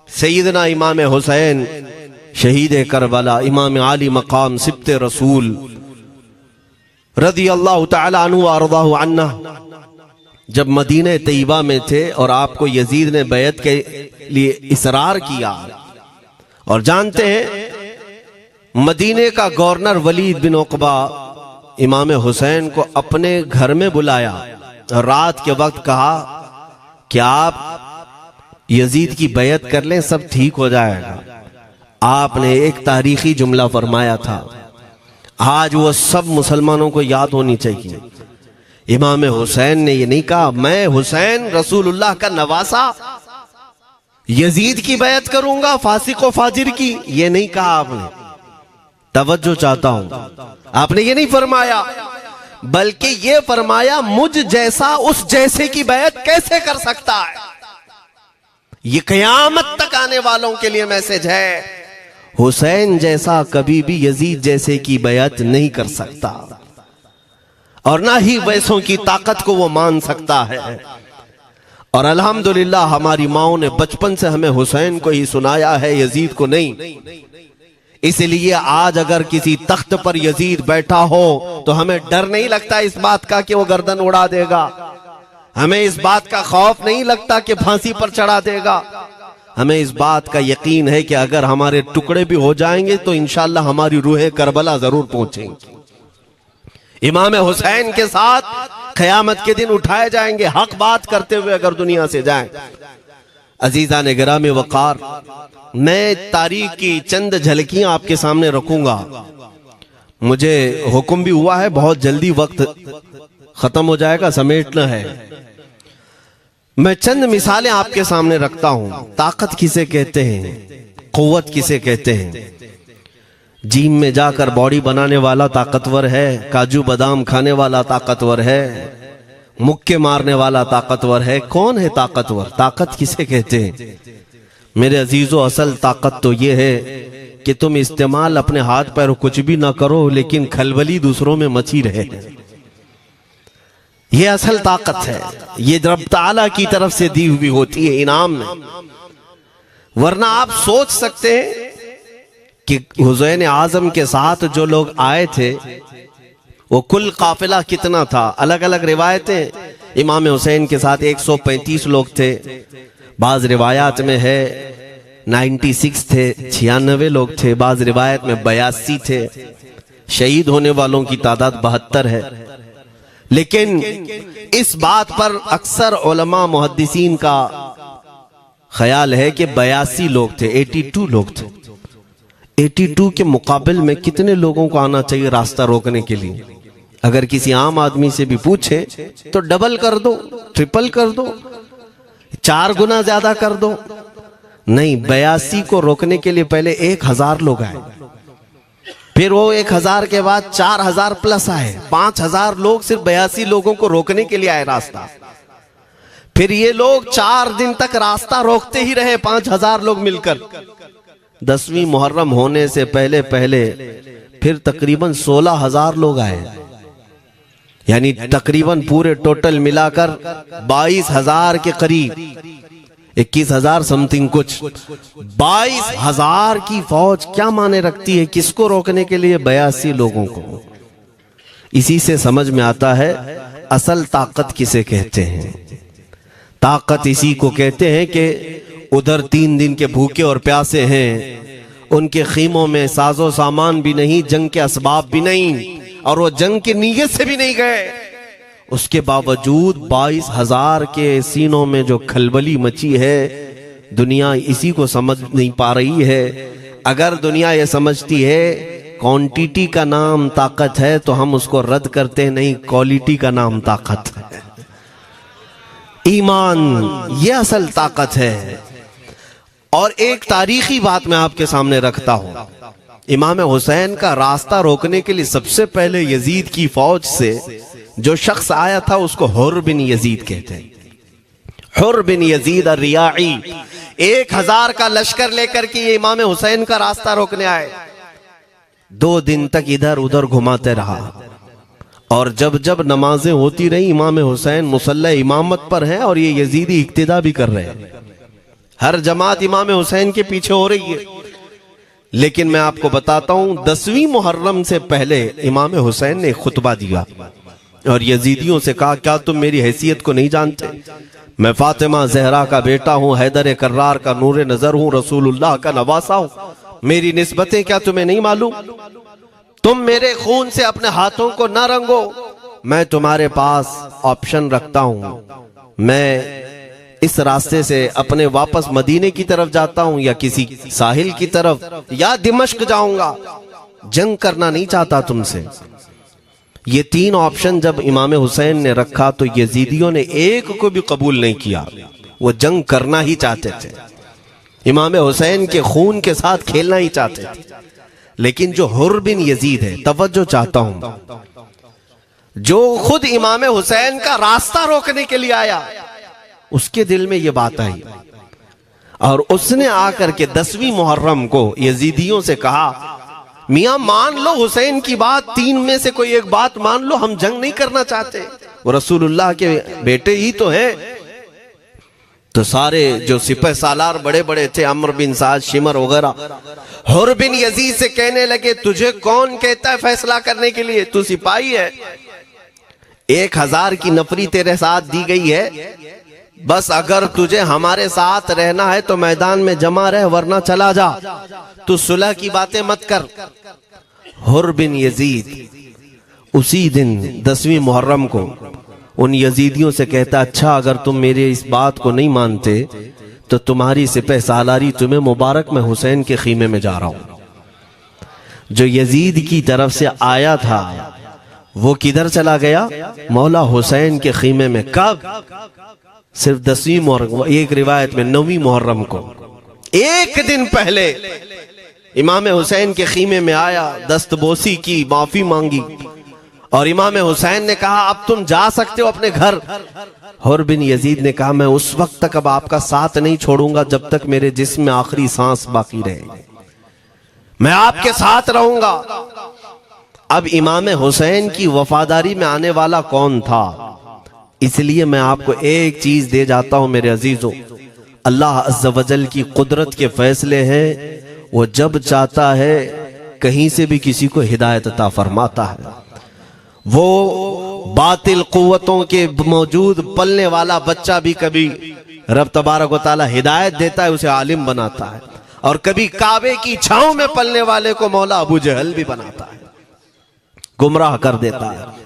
सैयदना इमाम हुसैन शहीद करबला, इमाम आली मकाम सिब्ते रसूल रज़ी अल्लाह तआला अन्हु व अर्ज़ाहु अन्ना, जब मदीने तैयबा में थे और आपको यजीद ने बैत के लिए इसरार किया, और जानते हैं मदीने का गवर्नर वलीद बिन उक़बा इमाम हुसैन को अपने घर में बुलाया और रात के वक्त कहा कि आप यजीद की बैत कर लें, सब ठीक हो जाएगा। आपने एक तारीखी जुमला फरमाया था, आज वो सब मुसलमानों को याद होनी चाहिए। इमाम हुसैन ने ये नहीं कहा मैं हुसैन रसूलुल्लाह का नवासा यजीद की बैत करूंगा फासिक व फाजिर की, ये नहीं कहा आपने। तवज्जो चाहता हूं, आपने ये नहीं फरमाया, बल्कि ये फरमाया मुझ जैसा उस जैसे की बैत कैसे कर सकता है। ये क़यामत तक आने वालों के लिए मैसेज है, हुसैन जैसा कभी भी यजीद जैसे की बैत नहीं कर सकता, और ना ही वैसों की ताकत को वो मान सकता है। और अल्हम्दुलिल्लाह हमारी माओ ने बचपन से हमें हुसैन को ही सुनाया है, यजीद को नहीं। इसलिए आज अगर किसी तख्त पर यजीद बैठा हो तो हमें डर नहीं लगता इस बात का कि वो गर्दन उड़ा देगा, हमें इस बात का खौफ नहीं लगता कि फांसी पर चढ़ा देगा। हमें इस बात का यकीन है कि अगर हमारे टुकड़े भी हो जाएंगे तो इंशाअल्लाह हमारी रूह करबला जरूर पहुंचेंगी। इमाम हुसैन के साथ क़यामत के दिन उठाए जाएंगे, हक बात करते हुए अगर दुनिया से जाएं। अजीज़ान गिरामी वक़ार, मैं तारीख की चंद झलकियां आपके सामने रखूंगा। मुझे हुक्म भी हुआ है, बहुत जल्दी वक्त खत्म हो जाएगा, समेटना है। मैं चंद मिसालें आपके सामने रखता हूं। ताकत किसे कहते हैं, क़ुव्वत किसे कहते हैं। जिम में जाकर बॉडी बनाने वाला ताकतवर है, काजू बादाम खाने वाला ताकतवर है, मुक्के मारने वाला ताकतवर है। कौन है ताकतवर? ताकत किसे कहते हैं? मेरे अजीजों, असल ताकत तो ये है कि तुम इस्तेमाल अपने हाथ पैर कुछ भी ना करो, लेकिन खलबली दूसरों में मची रहे। ये असल ताकत है, ये रब ताला की तरफ से दी हुई होती है इनाम में। वरना आप सोच सकते हैं कि हुसैन आजम के साथ जो लोग आए थे वो कुल काफिला कितना था। अलग अलग रिवायतें, इमाम हुसैन के साथ 135 लोग थे, बाज रिवायात में है 96 थे, 96 लोग थे, बाज रिवायत में 82 थे। शहीद होने वालों की तादाद 72 है। लेकिन इस बात पर अक्सर उलमा मुहद्दिसीन का ख्याल है कि 82 लोग थे, 82 लोग थे। 82 के मुकाबिल में कितने लोगों को आना चाहिए रास्ता रोकने के लिए? अगर किसी आम आदमी से भी पूछे तो डबल कर दो, ट्रिपल कर दो, 4 गुना ज्यादा कर दो। नहीं, 82 को रोकने के लिए पहले 1000 लोग आए, फिर वो 1000 के बाद 4000 प्लस आए, 5000 लोग सिर्फ 82 लोगों को रोकने के लिए आए रास्ता। फिर ये लोग 4 दिन तक रास्ता रोकते ही रहे, 5000 लोग मिलकर। 10वीं मुहर्रम होने से पहले पहले फिर तकरीबन 16000 लोग आए, यानी तकरीबन पूरे टोटल मिलाकर 22000 के करीब, 21000 समथिंग कुछ। 22000 की फौज क्या माने रखती है? किसको रोकने के लिए? 82 लोगों को। इसी से समझ में आता है असल ताकत किसे कहते हैं। ताकत इसी को कहते हैं कि उधर 3 दिन के भूखे और प्यासे हैं, उनके खीमों में साजो सामान भी नहीं, जंग के असबाब भी नहीं, और वो जंग की नीयत से भी नहीं गए। उसके बावजूद 22000 के सीनों में जो खलबली मची है, दुनिया इसी को समझ नहीं पा रही है। अगर दुनिया ये समझती है क्वांटिटी का नाम ताकत है तो हम उसको रद्द करते नहीं, क्वालिटी का नाम ताकत है। ईमान ये असल ताकत है। और एक तारीखी बात मैं आपके सामने रखता हूं। इमाम हुसैन का रास्ता रोकने के लिए सबसे पहले यजीद की फौज से जो शख्स आया था उसको हुर बिन यजीद कहते हैं। हुर बिन यजीद अर्रियाई 1000 का लश्कर लेकर के ये इमाम हुसैन का रास्ता रोकने आए। 2 दिन तक इधर उधर घुमाते रहा, और जब जब नमाजें होती रही, इमाम हुसैन मुसल्ला इमामत पर हैं और ये यजीदी इक्तिदा भी कर रहे हैं। हर जमात इमाम हुसैन के पीछे हो रही है। लेकिन मैं आपको बताता हूं 10वीं मुहर्रम से पहले इमाम हुसैन ने खुतबा दिया और यजीदियों से कहा, क्या तुम मेरी हैसियत को नहीं जानते? मैं फातिमा जहरा का बेटा हूं, हैदर कर्रार का नूर नजर हूं, रसूलुल्लाह का नवासा हूं। मेरी निस्बतें क्या तुम्हें नहीं मालूम? तुम मेरे खून से अपने हाथों को न रंगो। मैं तुम्हारे पास ऑप्शन रखता हूं, मैं इस रास्ते से अपने वापस मदीने की तरफ जाता हूं या किसी साहिल की तरफ या दिमश्क जाऊंगा। जंग करना नहीं चाहता तुमसे। ये 3 ऑप्शन जब इमाम हुसैन ने रखा तो यजीदियों ने एक को भी कबूल नहीं किया। वो जंग करना ही चाहते थे, इमाम हुसैन के खून के साथ खेलना ही चाहते थे। लेकिन जो हुर बिन यजीद है, तवज्जो चाहता हूं, जो खुद इमाम हुसैन का रास्ता रोकने के लिए आया, उसके दिल में ये बात आई और उसने आकर के 10वीं मुहर्रम को यजीदियों से कहा, मियां मान लो हुसैन की बात, 3 में से कोई एक बात मान लो, हम जंग नहीं करना चाहते, वो रसूलुल्लाह के बेटे ही तो हैं। तो सारे जो सिपह सालार बड़े बड़े थे, अम्र बिन साद, शिमर वगैरह, हुर बिन यजीद से कहने लगे, तुझे कौन कहता है फैसला करने के लिए? तू सिपाही है, 1000 की नफरी तेरे साथ दी गई है, बस अगर तुझे हमारे साथ रहना है तो मैदान में जमा रह, वरना चला जा, तू सुलह की बातें मत कर। हुर बिन यजीद उसी दिन 10वीं मुहर्रम को उन यजीदियों से कहता, अच्छा अगर तुम मेरे इस बात को नहीं मानते तो तुम्हारी सिपह सालारी तुम्हें मुबारक, मैं हुसैन के खीमे में जा रहा हूं। जो यजीद की तरफ से आया था वो किधर चला गया? मौला हुसैन के खीमे में। कब? सिर्फ 10वीं मुहर्रम, एक रिवायत में 9वीं मुहर्रम को, एक दिन पहले इमाम हुसैन के खीमे में आया, दस्तबोसी की, माफी मांगी और इमाम हुसैन ने कहा, अब तुम जा सकते हो अपने घर। हुर बिन यजीद ने कहा, मैं उस वक्त तक अब आपका साथ नहीं छोड़ूंगा जब तक मेरे जिस्म में आखिरी सांस बाकी रहे, मैं आपके साथ रहूंगा। अब इमाम हुसैन की वफादारी में आने वाला कौन था? इसलिए मैं आपको एक चीज दे जाता हूं मेरे अजीजों, अल्लाह अज़्ज़ वजल की कुदरत के फैसले हैं, वो जब चाहता है कहीं से भी किसी को हिदायत अता फरमाता है। वो बातिल कुव्वतों के मौजूद पलने वाला बच्चा भी कभी रब तबारक व तआला हिदायत देता है, उसे आलिम बनाता है, और कभी काबे की छांव में पलने वाले को मौला अबू जहल भी बनाता है, गुमराह कर देता है।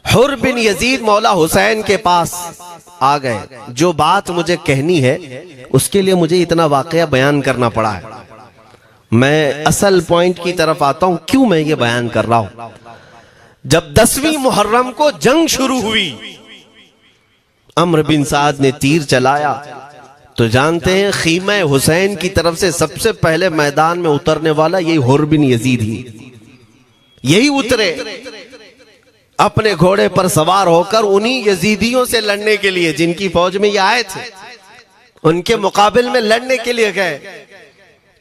हुर बिन यजीद मौला हुसैन के पास आ गए। जो बात मुझे कहनी है उसके लिए मुझे इतना वाकया बयान करना पड़ा है। मैं असल पॉइंट की तरफ आता हूं, क्यों मैं ये बयान कर रहा हूं। जब 10वीं मुहर्रम को जंग शुरू हुई, अम्र बिन साद ने तीर चलाया, तो जानते हैं खीमा हुसैन की तरफ से सबसे पहले मैदान में उतरने वाला यही हुर बिन यजीद ही, यही उतरे अपने घोड़े पर सवार होकर उन्हीं यजीदियों से लड़ने के लिए जिनकी फौज में ये आए थे, उनके मुकाबले में लड़ने के लिए गए।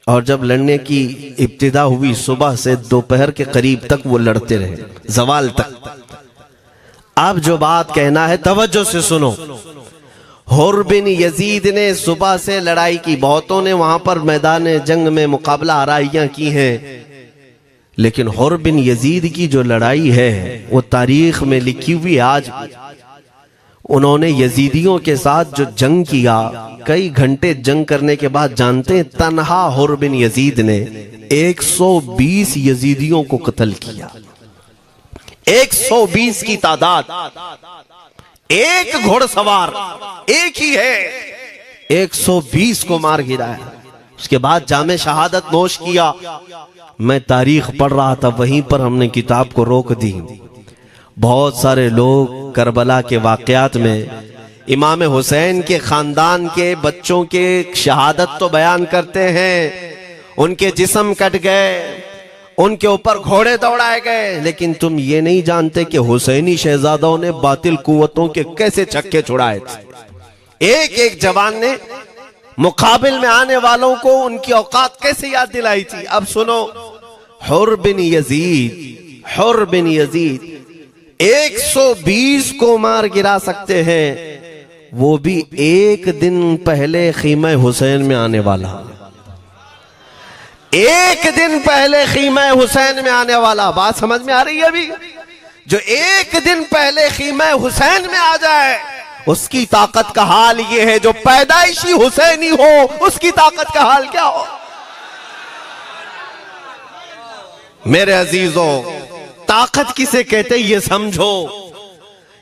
और जब लड़ने की इब्तिदा हुई, सुबह से दोपहर के करीब तक वो लड़ते रहे, जवाल तक। अब जो बात कहना है तवज्जो से सुनो। हुर बिन यजीद ने सुबह से लड़ाई की, बहुतों ने वहां पर मैदान जंग में मुकाबला आराइयां की हैं, लेकिन हुर बिन यजीद की जो लड़ाई है वो तारीख में लिखी हुई। आज उन्होंने यजीदियों के साथ जो जंग किया, कई घंटे जंग करने के बाद, जानते हैं तन्हा हुर बिन यजीद ने 120 यजीदियों को कत्ल किया। 120 की तादाद, एक घोड़सवार एक ही है, 120 को मार गिराया। उसके बाद जामे शहादत नोश किया। मैं तारीख पढ़ रहा था, वहीं पर हमने किताब को रोक दी। बहुत सारे लोग करबला के वाकयात में इमाम हुसैन के खानदान के बच्चों के शहादत तो बयान करते हैं, उनके जिस्म कट गए, उनके ऊपर घोड़े दौड़ाए गए, लेकिन तुम ये नहीं जानते कि हुसैनी शहजादों ने बातिल कुव्वतों के कैसे छक्के छुड़ाए थे। एक एक जवान ने मुकाबिल में आने वालों को उनकी औकात कैसे याद दिलाई थी। अब सुनो, हुर बिन यजीद 120 को मार गिरा सकते हैं, वो भी एक दिन पहले खीमा हुसैन में आने वाला, एक दिन पहले खीमा हुसैन में आने वाला। बात समझ में आ रही है? अभी जो एक दिन पहले खीमा हुसैन में आ जाए उसकी ताकत का हाल ये है, जो पैदाइशी हुसैनी हो उसकी ताकत का हाल क्या हो। मेरे अजीजों, ताकत किसे कहते ये समझो।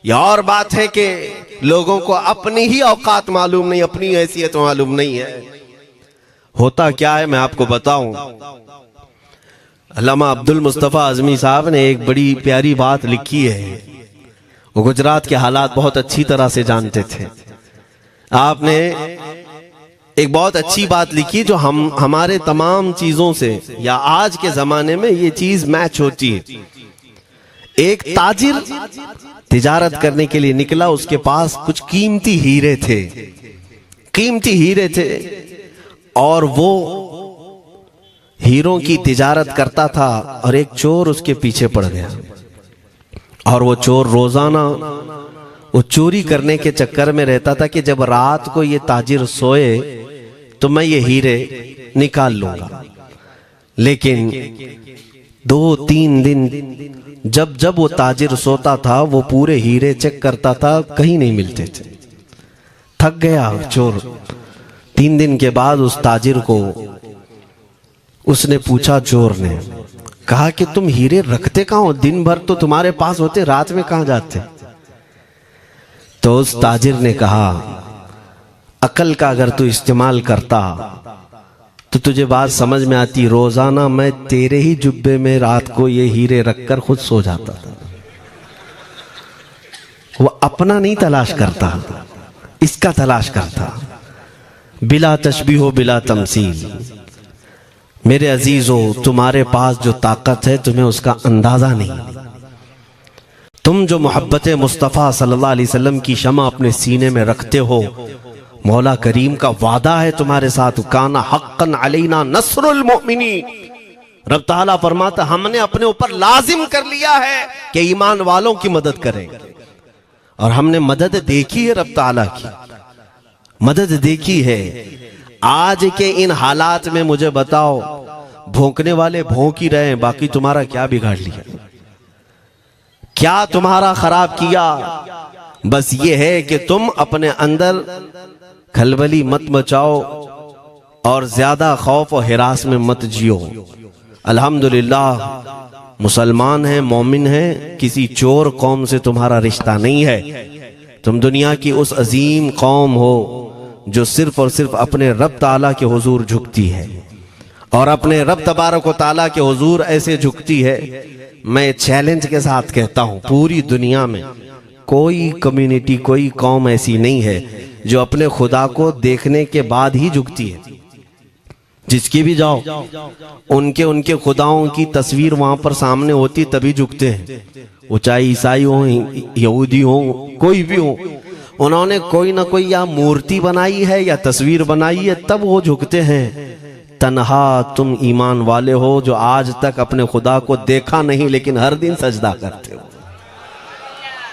यह और बात है कि लोगों को अपनी ही औकात मालूम नहीं, अपनी हैसियत मालूम नहीं है। होता क्या है मैं आपको बताऊं। अल्लामा अब्दुल मुस्तफा आजमी साहब ने एक बड़ी प्यारी बात लिखी है। वो गुजरात के हालात बहुत अच्छी तरह से जानते थे। आपने एक बहुत अच्छी बात लिखी जो हमारे तमाम चीजों से या आज के जमाने में ये चीज मैच होती है। एक ताजिर तिजारत करने के लिए निकला, उसके पास कुछ कीमती हीरे थे, कीमती हीरे थे, और वो हीरों की तिजारत करता था। और एक चोर उसके पीछे पड़ गया, और वो चोर रोजाना वो चोरी करने के चक्कर में रहता था कि जब रात को ये ताजिर सोए तो मैं ये हीरे निकाल लूंगा। लेकिन 2-3 दिन जब जब वो ताजिर सोता था वो पूरे हीरे चेक करता था, कहीं नहीं मिलते थे। थक गया चोर। 3 दिन के बाद उस ताजिर को उसने पूछा, चोर ने कहा कि तुम हीरे रखते कहाँ हो? दिन भर तो तुम्हारे पास होते, रात में कहाँ जाते? तो उस ताजिर ने कहा, अकल का अगर तू इस्तेमाल करता तो तुझे बात समझ में आती। रोजाना मैं तेरे ही जुब्बे में रात को ये हीरे रखकर खुद सो जाता था। वो अपना नहीं तलाश करता, इसका तलाश करता। बिला तशबीह हो बिला तमसील। मेरे अजीजों, तुम्हारे पास जो ताकत है तुम्हें उसका अंदाजा नहीं। तुम जो मोहब्बत मुस्तफ़ा सल्लल्लाहु अलैहि वसल्लम की शमा अपने सीने में रखते हो, मौला करीम का वादा है तुम्हारे साथ, काना हक्कन अलैना नस्रुल मोमिनीन। रब ताला फरमाता हमने अपने ऊपर लाजिम कर लिया है कि ईमान वालों की मदद करें। और हमने मदद देखी है, रब ताला की मदद देखी है। आज के इन हालात में मुझे बताओ, भौंकने वाले भौंक ही रहे हैं, बाकी तुम्हारा क्या बिगाड़ लिया, क्या तुम्हारा खराब किया? बस ये है कि तुम अपने अंदर खलबली मत मचाओ और ज्यादा खौफ और हिरास में मत जियो। अल्हम्दुलिल्लाह मुसलमान हैं, मोमिन हैं, किसी चोर कौम से तुम्हारा रिश्ता नहीं है। तुम दुनिया की उस अजीम कौम हो जो सिर्फ और सिर्फ अपने रब ताला के हुजूर झुकती है, और अपने रब तबारक व ताला के हुजूर ऐसे झुकती है। मैं चैलेंज के साथ कहता हूं, पूरी दुनिया में कोई कम्युनिटी, कोई कौम ऐसी नहीं है जो अपने खुदा को देखने के बाद ही झुकती है। जिसकी भी जाओ, उनके खुदाओं की तस्वीर वहां पर सामने होती तभी झुकते हैं। वो चाहे ईसाई हो, यहूदी हो, कोई भी हो, उन्होंने कोई ना कोई या मूर्ति बनाई है या तस्वीर बनाई है, तब वो झुकते हैं। तन्हा तुम ईमान वाले हो जो आज तक अपने खुदा को देखा नहीं लेकिन हर दिन सजदा करते हो,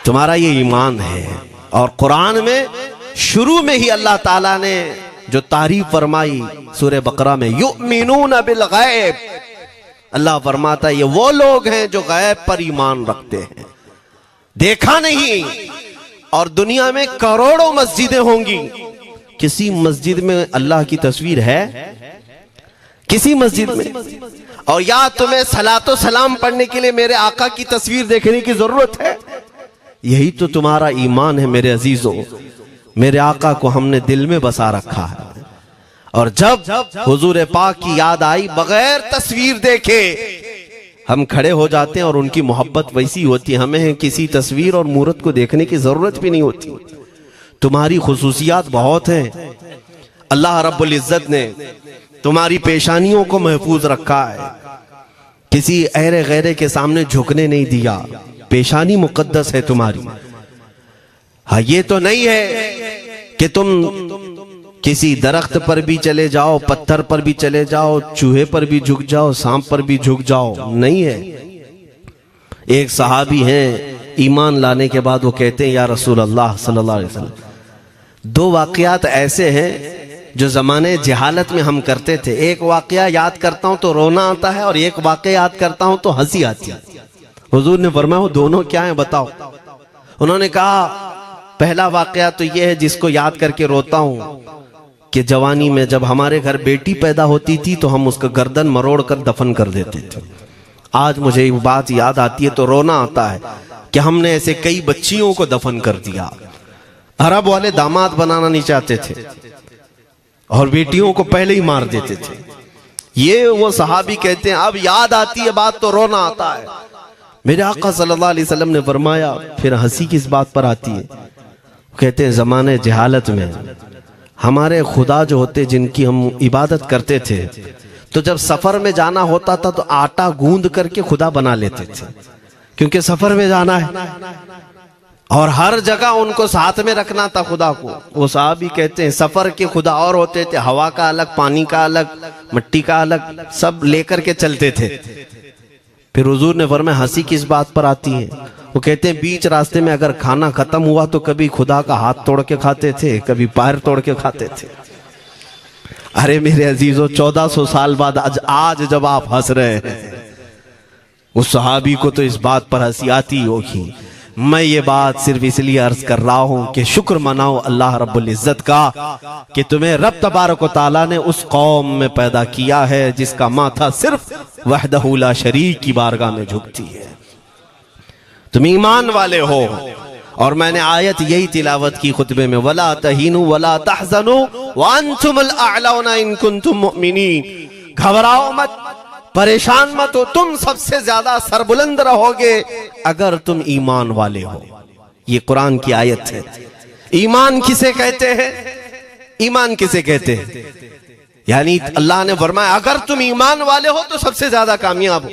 तुम्हारा ये ईमान है। और कुरान में शुरू में ही अल्लाह ताला ने जो तारीफ फरमाई सूरह बकरा में, युमिनून बिल गैब, अल्लाह फरमाता है ये वो लोग हैं जो गैब पर ईमान रखते हैं, देखा नहीं। और दुनिया में करोड़ों मस्जिदें होंगी, किसी मस्जिद में अल्लाह की तस्वीर है? किसी मस्जिद में? और या तुम्हें सलातो सलाम पढ़ने के लिए मेरे आका की तस्वीर देखने की जरूरत है? यही तो तुम्हारा ईमान है मेरे अजीजों। मेरे आका को हमने दिल में बसा रखा है, और जब हुजूर पाक की याद आई, बगैर तस्वीर देखे हम खड़े हो जाते हैं। और उनकी मोहब्बत वैसी होती है, हमें किसी तस्वीर और मूरत को देखने की जरूरत भी नहीं होती। तुम्हारी खुसूसियात बहुत हैं। अल्लाह रब्बुल इज्जत ने तुम्हारी पेशानियों को महफूज रखा है, किसी अहरे गैरे के सामने झुकने नहीं दिया। पेशानी मुकद्दस है तुम्हारी। हाँ, ये तो नहीं है कि तुम किसी दरख्त पर भी चले जाओ, पत्थर पर भी चले जाओ, चूहे पर भी झुक जाओ, सांप पर भी झुक जाओ, नहीं है। एक सहाबी हैं, ईमान लाने के बाद वो कहते हैं, या रसूल अल्लाह सल्लल्लाहु अलैहि वसल्लम, दो वाकयात ऐसे हैं जो जमाने जहालत में हम करते थे। एक वाकया याद करता हूं तो रोना आता है और एक वाकया याद करता हूं तो हंसी आती है। हुजूर ने फरमाया वो दोनों क्या है बताओ। उन्होंने कहा पहला वाकया तो ये है जिसको याद करके रोता हूं कि जवानी में जब हमारे घर बेटी पैदा होती थी तो हम उसका गर्दन मरोड़ कर दफन कर देते थे। आज मुझे वो बात याद आती है तो रोना आता है कि हमने ऐसे कई बच्चियों को दफन कर दिया। अरब वाले दामाद बनाना नहीं चाहते थे और बेटियों को पहले ही मार देते थे। ये वो सहाबी कहते हैं अब याद आती है बात तो रोना आता है। मेरे आका सल्लल्लाहु अलैहि वसल्लम ने फरमाया फिर हंसी किस बात पर आती है। कहते हैं जमाने जहालत में हमारे खुदा जो होते जिनकी हम इबादत करते थे तो जब सफर में जाना होता था तो आटा गूंद करके खुदा बना लेते थे, क्योंकि सफर में जाना है और हर जगह उनको साथ में रखना था खुदा को। वो साहब ही कहते हैं सफर के खुदा और होते थे, हवा का अलग, पानी का अलग, मिट्टी का अलग, सब लेकर के चलते थे। फिर हुजूर ने फरमाया हंसी किस बात पर आती है। वो कहते हैं बीच रास्ते में अगर खाना खत्म हुआ तो कभी खुदा का हाथ तोड़ के खाते थे, कभी पैर तोड़ के खाते थे। अरे मेरे अजीजों 1400 साल बाद आज जब आप हंस रहे हैं उस सहाबी को तो इस बात पर हंसी आती होगी। मैं ये बात सिर्फ इसलिए अर्ज कर रहा हूं कि शुक्र मनाओ अल्लाह रब्बुल इज्जत का कि तुम्हें रब तबारक व तआला ने उस कौम में पैदा किया है जिसका माथा सिर्फ वहदहू ला शरीक की बारगाह में झुकती है। तुम ईमान वाले हो। और मैंने आयत यही तिलावत की खुतबे में, वला तहीनु वला तहज़नु व अंतुमुल अअलौना इन कुंतुम मुमिनीन। घबराओ मत, परेशान मत हो, तुम सबसे ज्यादा सरबुलंद रहोगे अगर तुम ईमान वाले हो। ये कुरान की आयत है। ईमान किसे कहते हैं? ईमान किसे कहते हैं? यानी अल्लाह ने फरमाया अगर तुम ईमान वाले हो तो सबसे ज्यादा कामयाब हो।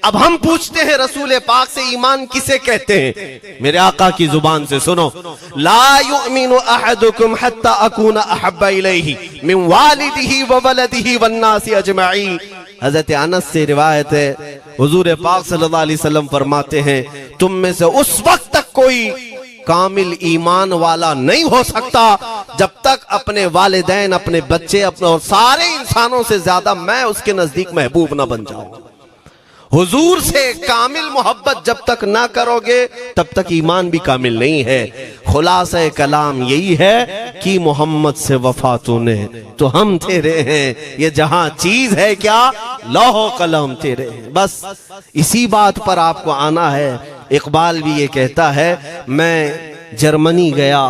अब हम पूछते हैं रसूल पाक से ईमान किसे कहते हैं? मेरे आका की जुबान से सुनो, ला युमिनु अहदुकुम हत्ता अकूना अहब्बा इलैहि मिन वालिदिही व वलदिही वन्नासी अजमईन। हजरत अनस से रिवायत है, हुजूर पाक सल्लल्लाहु अलैहि वसल्लम फरमाते हैं तुम में से उस वक्त तक कोई कामिल ईमान वाला नहीं हो सकता जब तक अपने वालिदैन, अपने बच्चे, अपने और सारे इंसानों से ज्यादा मैं उसके नजदीक महबूब ना बन जाऊं। हुजूर से कामिल मोहब्बत जब तक ना करोगे तब तक ईमान भी कामिल नहीं है। खुलासा कलाम यही है कि मोहम्मद से वफा तूने तो हम तेरे हैं, ये जहां चीज है क्या लौह कलम तेरे हैं। बस इसी बात पर आपको आना है। इकबाल भी ये कहता है मैं जर्मनी गया,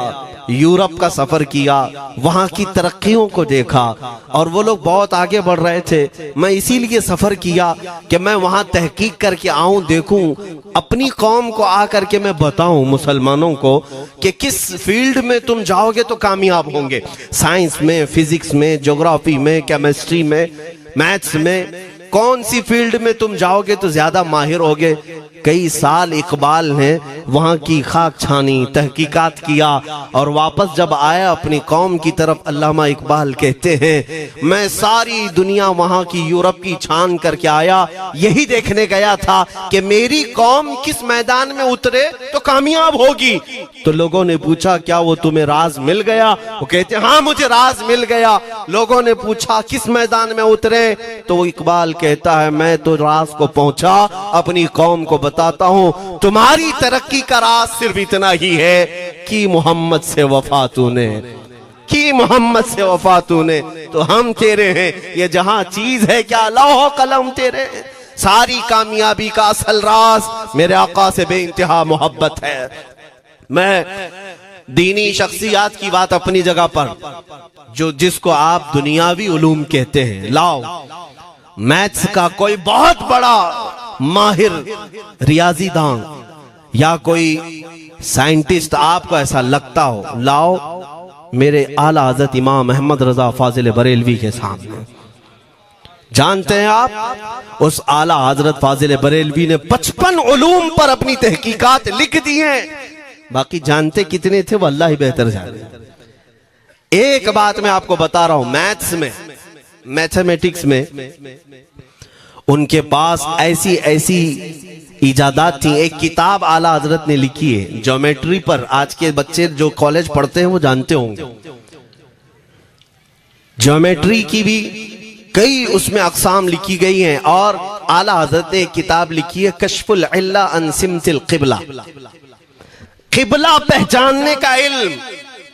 यूरोप का सफर किया, वहां की तरक्कियों को देखा और वो लोग बहुत आगे बढ़ रहे थे। मैं इसीलिए सफर किया कि मैं वहां तहकीक करके आऊं, देखूं, अपनी कौम को आकर के मैं बताऊं मुसलमानों को कि किस फील्ड में तुम जाओगे तो कामयाब होंगे। साइंस में, फिजिक्स में, ज्योग्राफी में, केमिस्ट्री में, मैथ्स में, कौन सी फील्ड में तुम जाओगे तो ज्यादा माहिर होगे। कई साल इकबाल ने वहां की खाक छानी, तहकीकात किया और वापस जब आया अपनी कौम की तरफ, अल्लामा इकबाल कहते हैं मैं सारी दुनिया वहां की यूरोप की छान करके आया, यही देखने गया था कि मेरी कौम किस मैदान में उतरे तो कामयाब होगी। तो लोगों ने पूछा क्या वो तुम्हें राज मिल गया? वो कहते हाँ मुझे राज मिल गया। लोगों ने पूछा किस मैदान में उतरे? तो इकबाल कहता है मैं तो राज को पहुंचा, अपनी कौम को बताता हूं तुम्हारी तरक्की का राज सिर्फ इतना ही है कि मोहम्मद से वफा तूने, कि मोहम्मद से वफा तूने तो हम तेरे हैं। ये जहां चीज है क्या लौह कलम तेरे हैं। सारी कामयाबी का असल राज मेरे आका से बेइंतहा मोहब्बत है। मैं दीनी शख्सियात की बात अपनी जगह पर, जो जिसको आप दुनियावी उलूम कहते हैं, लाओ मैथ्स का कोई बहुत बड़ा माहिर रियाजीदान या कोई साइंटिस्ट आपको ऐसा लगता हो, लाओ मेरे आला हजरत इमाम अहमद रजा फाजिल बरेलवी के सामने। जानते हैं आप उस आला हजरत फाजिल बरेलवी ने 55 उलूम पर अपनी तहकीकात लिख दी हैं। बाकी जानते कितने थे वो अल्लाह ही बेहतर जाने। एक बात मैं आपको बता रहा हूं, मैथ्स में, मैथमेटिक्स में उनके पास ऐसी ऐसी इजादात थी। एक किताब आला हजरत ने लिखी है ज्योमेट्री पर, आज के बच्चे जो कॉलेज पढ़ते हैं वो जानते होंगे। ज्योमेट्री की भी कई उसमें अक़साम लिखी गई हैं, और आला हजरत ने एक किताब लिखी है कश्फुल इल्ला अन सिमतिल क़िबला, क़िबला पहचानने का इल्म।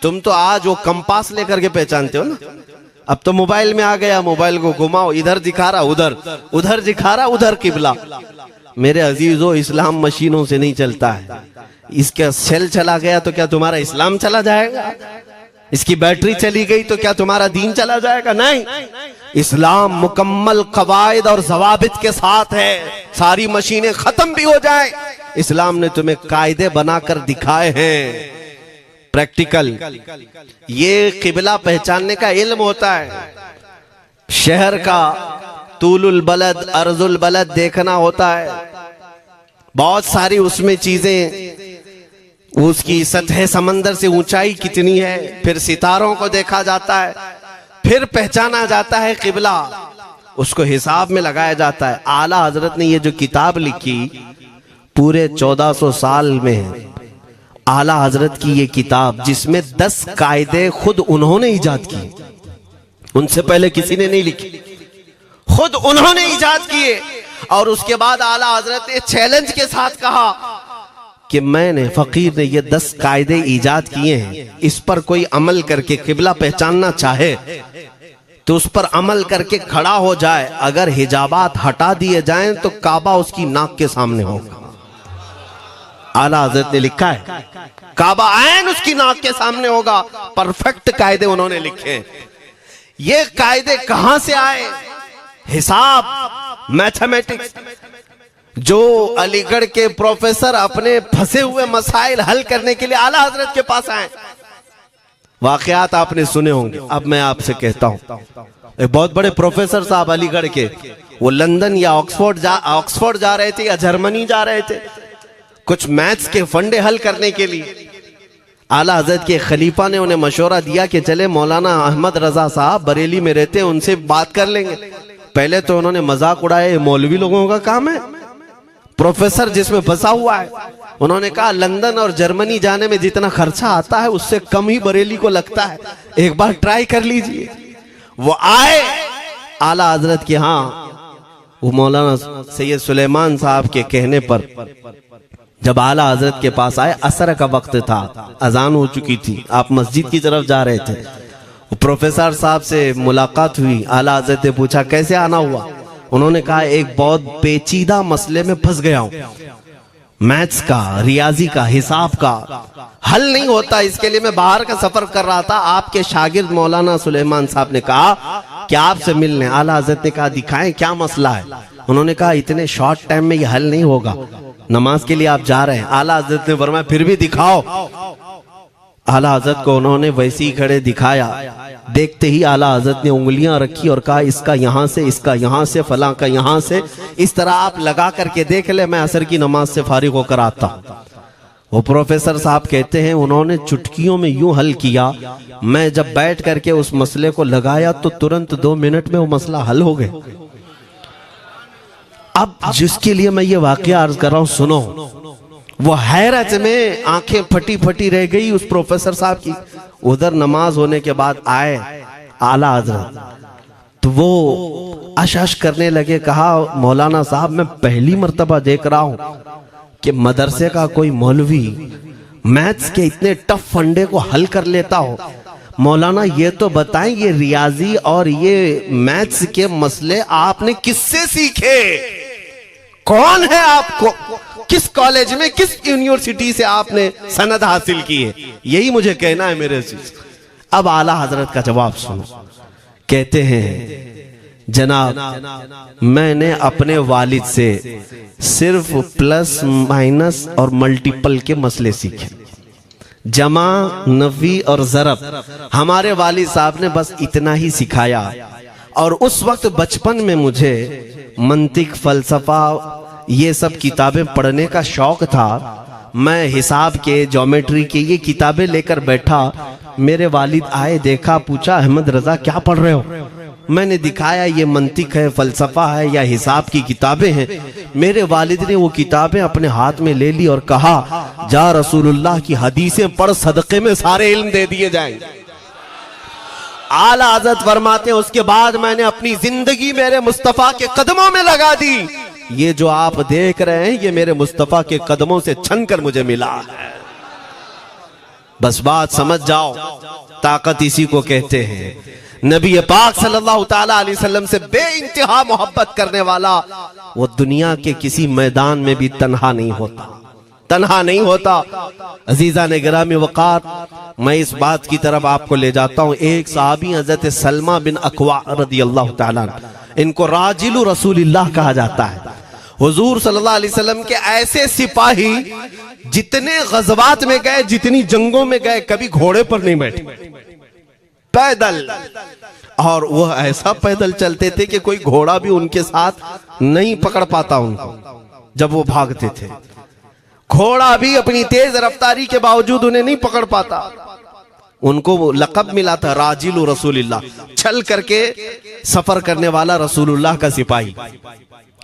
तुम तो आज वो कंपास लेकर के पहचानते हो ना, अब तो मोबाइल में आ गया, मोबाइल को घुमाओ, इधर दिखा रहा उधर, उधर दिखा रहा उधर क़िबला। मेरे अजीजों, इस्लाम मशीनों से नहीं चलता है। इसका सेल चला गया तो क्या तुम्हारा इस्लाम चला जाएगा? इसकी बैटरी चली गई तो क्या तुम्हारा दीन चला जाएगा? नहीं, इस्लाम मुकम्मल कवायद और ज़वाबित के साथ है। सारी मशीनें खत्म भी हो जाएं, इस्लाम ने तुम्हें कायदे बनाकर दिखाए हैं, प्रैक्टिकल। ये क़िबला पहचानने का इल्म होता है। शहर का तूलुल बलद अर्जुल बलद देखना होता है, बहुत सारी उसमें चीजें, उसकी सतह समंदर से ऊंचाई कितनी है, फिर सितारों को देखा जाता है, फिर पहचाना जाता है क़िबला, उसको हिसाब में लगाया जाता है। आला हजरत ने ये जो किताब लिखी पूरे 1400 साल में, आला हजरत की ये किताब जिसमें 10 कायदे खुद उन्होंने इजाद किए, उनसे पहले किसी ने नहीं लिखी, खुद उन्होंने इजाद किए। और उसके बाद आला हजरत ने चैलेंज के साथ कहा कि मैंने, फकीर ने ये 10 कायदे इजाद किए हैं, इस पर कोई अमल करके क़िबला पहचानना चाहे तो उस पर अमल करके खड़ा हो जाए। अगर हिजाबात हटा दिए जाएं तो काबा उसकी नाक के सामने होगा। आला हजरत ने लिखा है काबा ऐन उसकी नाक के सामने होगा। परफेक्ट कायदे उन्होंने लिखे। ये कायदे कहां से आए? हिसाब, मैथमेटिक्स। जो अलीगढ़ के प्रोफेसर अपने फंसे हुए मसाइल हल करने के लिए आला हजरत के पास आए, वाकयात आपने सुने होंगे। अब मैं आपसे कहता हूं, एक बहुत बड़े प्रोफेसर साहब अलीगढ़ के, वो लंदन या ऑक्सफोर्ड जा रहे थे या जर्मनी जा रहे थे कुछ मैथ्स के फंडे हल करने के लिए। आला हजरत के खलीफा ने उन्हें मशवरा दिया कि चले मौलाना अहमद रजा साहब बरेली में रहते हैं, उनसे बात कर लेंगे। पहले तो उन्होंने मजाक उड़ाया, मौलवी लोगों का काम है, प्रोफेसर जिसमें फंसा हुआ है। उन्होंने कहा लंदन और जर्मनी जाने में जितना खर्चा आता है उससे कम ही बरेली को लगता है, एक बार ट्राई कर लीजिए। वो आए आला हजरत के यहाँ, वो मौलाना सैयद सुलेमान साहब के कहने पर जब आला हजरत के पास आए, असर का वक्त था, अजान हो चुकी थी, आप मस्जिद की तरफ जा रहे थे। प्रोफेसर साहब से मुलाकात हुई। आला हजरत ने पूछा कैसे आना हुआ? उन्होंने कहा एक बहुत पेचीदा मसले में फंस गया हूं, मैथ्स का, रियाजी का, हिसाब का हल नहीं होता, इसके लिए मैं बाहर का सफर कर रहा था। आपके शागिर्द मौलाना सुलेमान साहब ने कहा कि आपसे मिलने। आला हजरत ने कहा दिखाएं क्या मसला है? उन्होंने कहा इतने शॉर्ट टाइम में ये हल नहीं होगा, नमाज के लिए आप जा रहे हैं। आला हजरत ने फरमाया फिर भी दिखाओ। आला हजरत को उन्होंने वैसे ही खड़े दिखाया। देखते ही आला हजरत ने उंगलियां रखी और कहा इसका यहां से, इसका यहां से, फलां का यहां से, इस तरह आप लगा करके देख ले, मैं असर की नमाज से फारिग होकर आता। वो प्रोफेसर साहब कहते हैं उन्होंने चुटकियों में यूं हल किया, मैं जब बैठ करके उस मसले को लगाया तो तुरंत 2 मिनट में वो मसला हल हो गया। अब जिसके लिए मैं ये वाकया अर्ज कर रहा हूं सुनो। वो हैरत में आंखें फटी फटी रह गई उस प्रोफेसर साहब की। उधर नमाज होने के बाद आए आला हजरत, तो वो अशश करने लगे। कहा मौलाना साहब मैं पहली मर्तबा देख रहा हूं कि मदरसे का कोई मौलवी मैथ्स के इतने टफ फंडे को हल कर लेता हो। मौलाना ये तो बताएं ये रियाजी और ये मैथ्स के मसले आपने किससे सीखे? कौन है आपको? किस कॉलेज में, किस यूनिवर्सिटी से आपने सनद हासिल की है? यही मुझे कहना है मेरे से। अब आला हजरत का जवाब सुनो। कहते हैं जनाब मैंने अपने वालिद से सिर्फ प्लस माइनस और मल्टीपल के मसले सीखे, जमा, नफी और ज़रब हमारे वालिद साहब ने बस इतना ही सिखाया। और उस वक्त बचपन में मुझे मंतिक, फलसफा, ये सब किताबें पढ़ने का शौक था। मैं हिसाब के, ज्योमेट्री के ये किताबें लेकर बैठा। मेरे वालिद आए, देखा, पूछा अहमद रजा क्या पढ़ रहे हो? मैंने दिखाया ये मंतिक है, फलसफा है या हिसाब की किताबें हैं। मेरे वालिद ने वो किताबें अपने हाथ में ले ली और कहा, जा रसूलुल्लाह की हदीसें पढ़, सदक़े में सारे इल्म दे दिए जाएंगे। आला हज़रत फरमाते हैं, उसके बाद मैंने अपनी जिंदगी मेरे मुस्तफ़ा के कदमों में लगा दी। ये जो आप देख रहे हैं ये मेरे मुस्तफ़ा के कदमों से छन कर मुझे मिला है। बस बात समझ जाओ, ताकत इसी को कहते हैं। नबी पाक सल्लल्लाहु ताला अलैहि वसल्लम से बेइंतहा मोहब्बत करने वाला वो दुनिया के किसी मैदान में भी तन्हा नहीं होता, तन्हा नहीं होता। अजीजा ने गिरामी वक़ार, मैं इस बात की तरफ आपको ले जाता हूँ। एक सहाबी हजरत सलमा बिन अकवा रदियल्लाहु ताला, इनको राजिलु रसूलिल्लाह कहा जाता है। हुजूर सल्लल्लाहु अलैहि वसल्लम के ऐसे सिपाही जितने गज़वात में गए, जितनी जंगों में गए, कभी घोड़े पर नहीं बैठे, पैदल। और वह ऐसा पैदल चलते थे कि कोई घोड़ा भी उनके साथ नहीं पकड़ पाता उनको जब वो भागते थे। घोड़ा भी अपनी तेज रफ्तारी के बावजूद उन्हें नहीं पकड़ पाता। उनको वो लक़ब मिला था राजिलु रसूलिल्लाह, चल करके सफर करने वाला रसूलुल्लाह का सिपाही।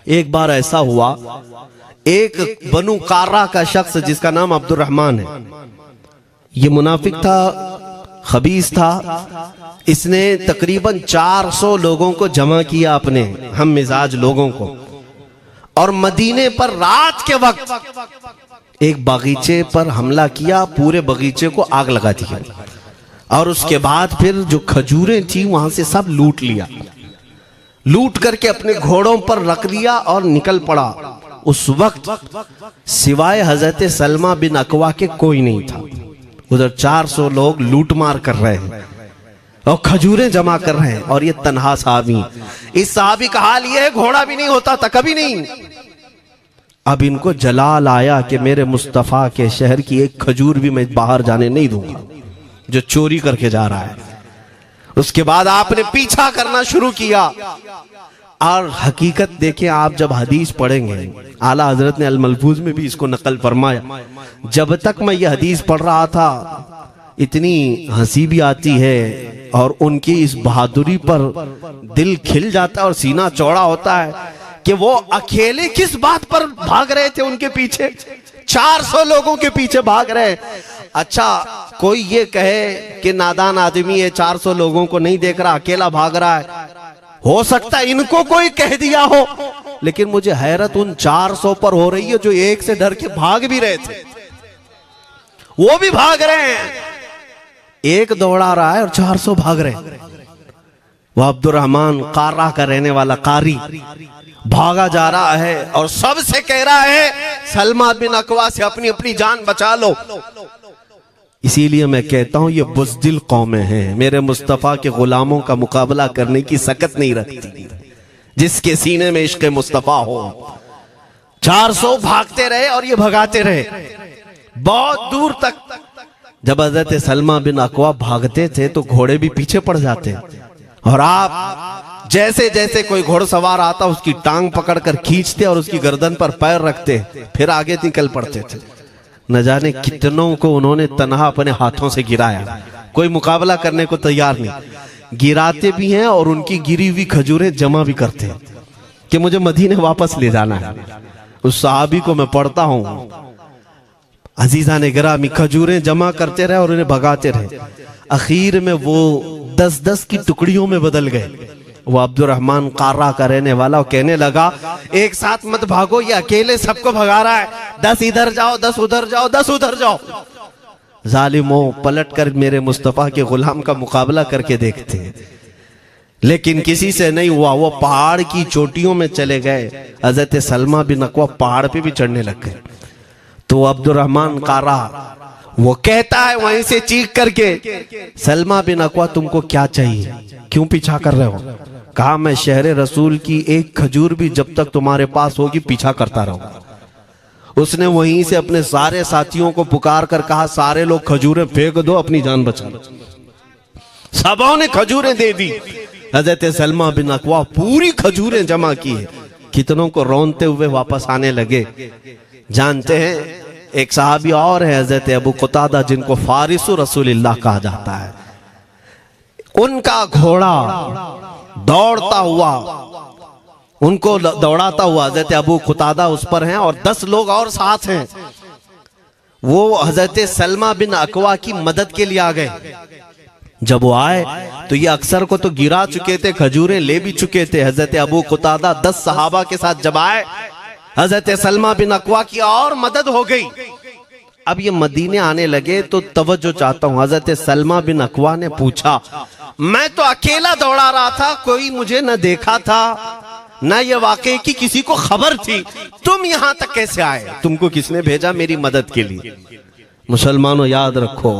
एक बार ऐसा हुआ, एक बनु कार्रा का शख्स जिसका नाम अब्दुर्रहमान है, ये मुनाफिक था, खबीस था। इसने तकरीबन 400 लोगों को जमा किया, अपने हम मिजाज लोगों को, और मदीने पर रात के वक्त एक बगीचे पर हमला किया, पूरे बगीचे को आग लगा दिया। और उसके बाद फिर जो खजूरें थी वहां से सब लूट लिया, लूट करके अपने घोड़ों पर रख लिया और निकल पड़ा। उस वक्त सिवाय हजरत सलमा बिन अकवा के कोई नहीं था। उधर 400 लोग लूट मार कर रहे हैं और खजूरें जमा कर रहे हैं, और ये तन्हा साहबी। इस साहबी का हाल ये है, घोड़ा भी नहीं होता था कभी नहीं। अब इनको जलाल आया कि मेरे मुस्तफ़ा के शहर की एक खजूर भी मैं बाहर जाने नहीं दूंगा जो चोरी करके जा रहा है। उसके बाद आपने पीछा करना शुरू किया। और हकीकत देखें, आप जब हदीस पढ़ेंगे, आला हजरत ने अल मलफूज में भी इसको नकल फरमाया। जब तक मैं ये हदीस पढ़ रहा था, इतनी हंसी भी आती है और उनकी इस बहादुरी पर दिल खिल जाता है और सीना चौड़ा होता है कि वो अकेले किस बात पर भाग रहे थे। उनके पीछे 400 लोगों के पीछे भाग रहे। अच्छा, कोई ये कहे कि नादान आदमी है, 400 लोगों को नहीं देख रहा, अकेला भाग रहा है। हो सकता है इनको कोई कह दिया हो, लेकिन मुझे हैरत उन 400 पर हो रही है जो एक से डर के भाग भी रहे थे। वो भी भाग रहे हैं, एक दौड़ा रहा है और 400 भाग रहे हैं। वह अब्दुर्रहमान कार्रा का रहने वाला कारी भागा जा रहा है और सबसे कह रहा है, सलमा बिन अकवा से अपनी अपनी जान बचा लो। इसीलिए मैं कहता हूं ये बुज़दिल कौमें हैं, मेरे मुस्तफ़ा के गुलामों का मुकाबला करने की सकत नहीं रखती, जिसके सीने में इश्क़ मुस्तफ़ा हो। 400 भागते रहे और ये भगाते रहे बहुत दूर तक। जब हज़रत सलमा बिन अकवा भागते थे तो घोड़े भी पीछे पड़ जाते, और आप जैसे जैसे कोई घोड़सवार आता उसकी टांग पकड़कर खींचते और उसकी गर्दन पर पैर रखते, फिर आगे निकल पड़ते थे। न जाने कितनों को उन्होंने तन्हा अपने हाथों से गिराया, कोई मुकाबला करने को तैयार नहीं। गिराते भी हैं और उनकी गिरी हुई खजूरें जमा भी करते हैं कि मुझे मदीने वापस ले जाना है। उस सहाबी को मैं पढ़ता हूं, अजीजा ने गिरामी खजूरें जमा करते रहे और उन्हें भगाते रहे। आखिर में वो 10-10 की टुकड़ियों में बदल गए। वो अब्दुर्रहमान कार्रा का रहने वाला कहने लगा, एक साथ मत भागो, ये अकेले सबको भगा रहा है, 10 इधर जाओ, 10 उधर जाओ, 10 उधर जाओ। जालिमों, पलट कर मेरे मुस्तफ़ा के गुलाम का मुकाबला करके देखते हैं, लेकिन किसी से नहीं हुआ। वो पहाड़ की चोटियों में चले गए। हज़रत सलमा बिन अकवा पहाड़ पे भी चढ़ने लग गए। तो अब्दुर्रहमान कार्रा वो कहता है वहीं से चीख करके, सलमा बिन अकवा तुमको क्या चाहिए, क्यों पीछा कर रहे हो? कहा, मैं शहर रसूल की एक खजूर भी जब तक तुम्हारे पास होगी पीछा करता रहूंगा। उसने वहीं से अपने सारे साथियों को पुकार कर कहा, सारे लोग खजूरें फेंक दो, अपनी जान बचा लो। सबों ने खजूरें दे दी। हज़रत सलमा बिन अकवा पूरी खजूरें जमा की है, कितनों को रोनते हुए वापस आने लगे। जानते हैं, एक सहाबी और है हज़रत अबू क़तादा, जिनको फारिसु रसूलिल्लाह कहा जाता है। उनका घोड़ा दौड़ता हुआ, उनको दौड़ाता हुआ हजरत अबू कुतादा उस पर हैं और 10 लोग और साथ हैं। वो हजरत सलमा बिन अकवा की मदद के लिए आ गए। जब वो आए तो ये अक्सर को तो गिरा चुके थे, खजूरें ले भी चुके थे। हजरत अबू कुतादा 10 सहाबा के साथ जब आए, हजरत सलमा बिन अकवा की और मदद हो गई। अब ये मदीने आने लगे तो तवज्जो चाहता हूं। हजरत सलमा बिन अकवा ने पूछा, मैं तो अकेला दौड़ा रहा था, कोई मुझे न देखा था, ना ये वाकई की किसी को खबर थी, तुम यहां तक कैसे आए? तुमको किसने भेजा मेरी मदद के लिए? मुसलमानों याद रखो,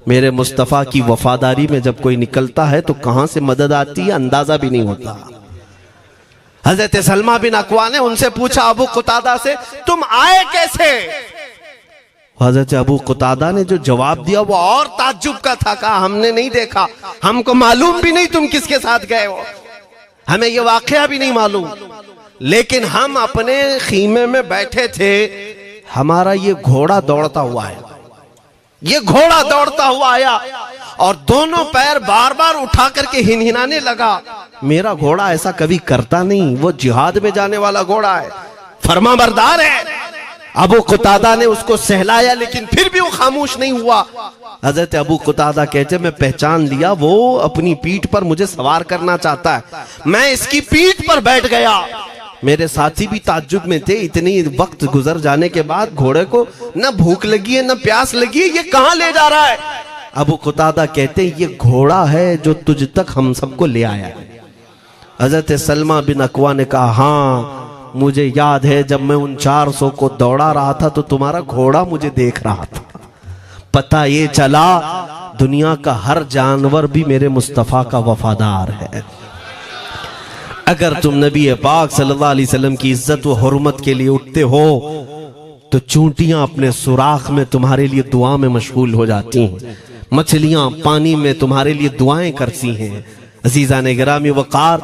मेरे मुस्तफा की वफादारी में जब कोई निकलता है तो कहां से मदद आती है अंदाजा भी नहीं होता। हजरत सलमा बिन अकवा ने उनसे पूछा, अबू कुतादा से, तुम आए कैसे? हजरत अबू कुतादा ने जो जवाब दिया वो और ताज्जुब का था। कहा, हमने नहीं देखा, हमको मालूम भी नहीं तुम किसके साथ गए हो, हमें ये वाकया भी नहीं मालूम, लेकिन हम अपने खीमे में बैठे थे, हमारा ये घोड़ा दौड़ता हुआ है, ये घोड़ा दौड़ता हुआ आया और दोनों पैर बार बार उठा करके हिनहिनाने लगा। मेरा घोड़ा ऐसा कभी करता नहीं, वो जिहाद में जाने वाला घोड़ा है, फरमाबरदार है। अबू कुतादा ने उसको सहलाया, लेकिन फिर भी वो खामोश नहीं हुआ। हजरत अबू कुतादा कहते, मैं पहचान लिया, वो अपनी पीठ पर मुझे सवार करना चाहता है। मैं इसकी पीठ पर बैठ गया। मेरे साथी भी ताज्जुब में थे, इतनी वक्त गुजर जाने के बाद घोड़े को न भूख लगी है न प्यास लगी है, ये कहां ले जा रहा है? अबू कुतादा कहते, ये घोड़ा है जो तुझ तक हम सबको ले आया है। हजरत सलमा बिन अकवा ने कहा, हाँ मुझे याद है, जब मैं उन 400 को दौड़ा रहा था तो तुम्हारा घोड़ा मुझे देख रहा था। पता ये चला दुनिया का हर जानवर भी मेरे मुस्तफा का वफादार है। अगर तुम नबी पाक सल्लल्लाहु अलैहि वसल्लम की इज्जत व हुर्मत के लिए उठते हो तो चूंटियां अपने सुराख में तुम्हारे लिए दुआ में मशगूल हो जाती हैं, मछलियां पानी में तुम्हारे लिए दुआएं करती हैं। अजीज़ान गिरामी वक़ार,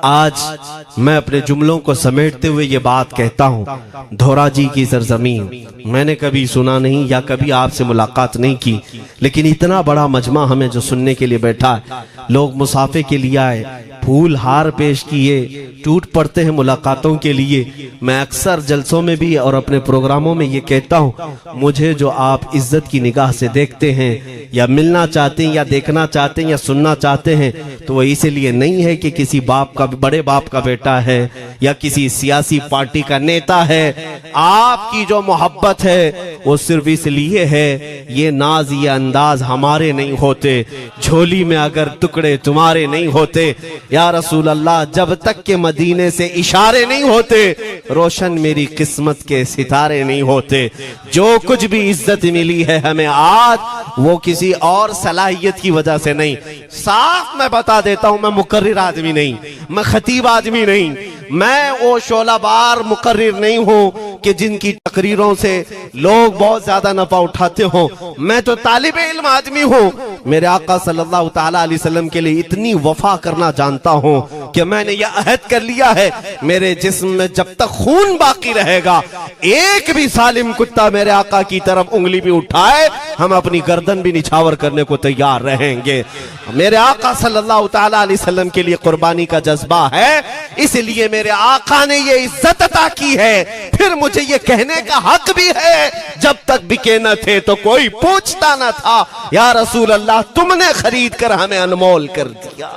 आज मैं अपने जुमलों को समेटते हुए ये बात कहता हूँ, धोराजी की सरजमीन मैंने कभी सुना नहीं या कभी आपसे मुलाकात नहीं की, लेकिन इतना बड़ा मजमा हमें जो सुनने के लिए बैठा है, लोग मुसाफे के लिए आए, फूल हार पेश किए, टूट पड़ते हैं मुलाकातों के लिए। मैं अक्सर जलसों में भी और अपने प्रोग्रामों में ये कहता हूँ, मुझे जो आप इज्जत की निगाह से देखते हैं या मिलना चाहते हैं या देखना चाहते हैं या सुनना चाहते हैं, तो वो इसलिए नहीं है कि किसी बाप का, बड़े बाप का बेटा है या किसी सियासी पार्टी का नेता है। आपकी जो मोहब्बत है वो सिर्फ इसलिए है, ये नाज ये अंदाज हमारे नहीं होते, झोली में अगर टुकड़े तुम्हारे नहीं होते, या रसूल अल्लाह, जब तक के मदीने से इशारे नहीं होते, रोशन मेरी किस्मत के सितारे नहीं होते। जो कुछ भी इज्जत मिली है हमें आज, वो किसी और सलाहियत की वजह से नहीं। साफ मैं बता देता हूं, मैं मुकर्रिर आदमी नहीं, मैं खतीब आदमी नहीं, मैं वो शोलाबार मुकर्रिर नहीं हूं कि जिनकी तकरीरों से लोग बहुत ज्यादा नफा उठाते हो। मैं तो तालिब इल्म आदमी हूं। मेरे आका सल्लल्लाहु ताला अलैहि वसल्लम के लिए इतनी वफा करना जानता हूं कि मैंने यह अहद कर लिया है, मेरे जिस्म में जब तक खून बाकी रहेगा, एक भी सालिम कुत्ता मेरे आका की तरफ उंगली भी उठाए, हम अपनी गर्दन भी निछावर करने को तैयार रहेंगे। मेरे आका सल्लल्लाहु ताला अलैहि वसल्लम के लिए कुर्बानी का जज्बा है, इसलिए मेरे आका ने ये इज्जत अता की है। फिर मुझे ये कहने का हक भी है, जब तक बिके न थे तो कोई पूछता न था, या रसूल अल्लाह तुमने खरीद कर हमें अनमोल कर दिया।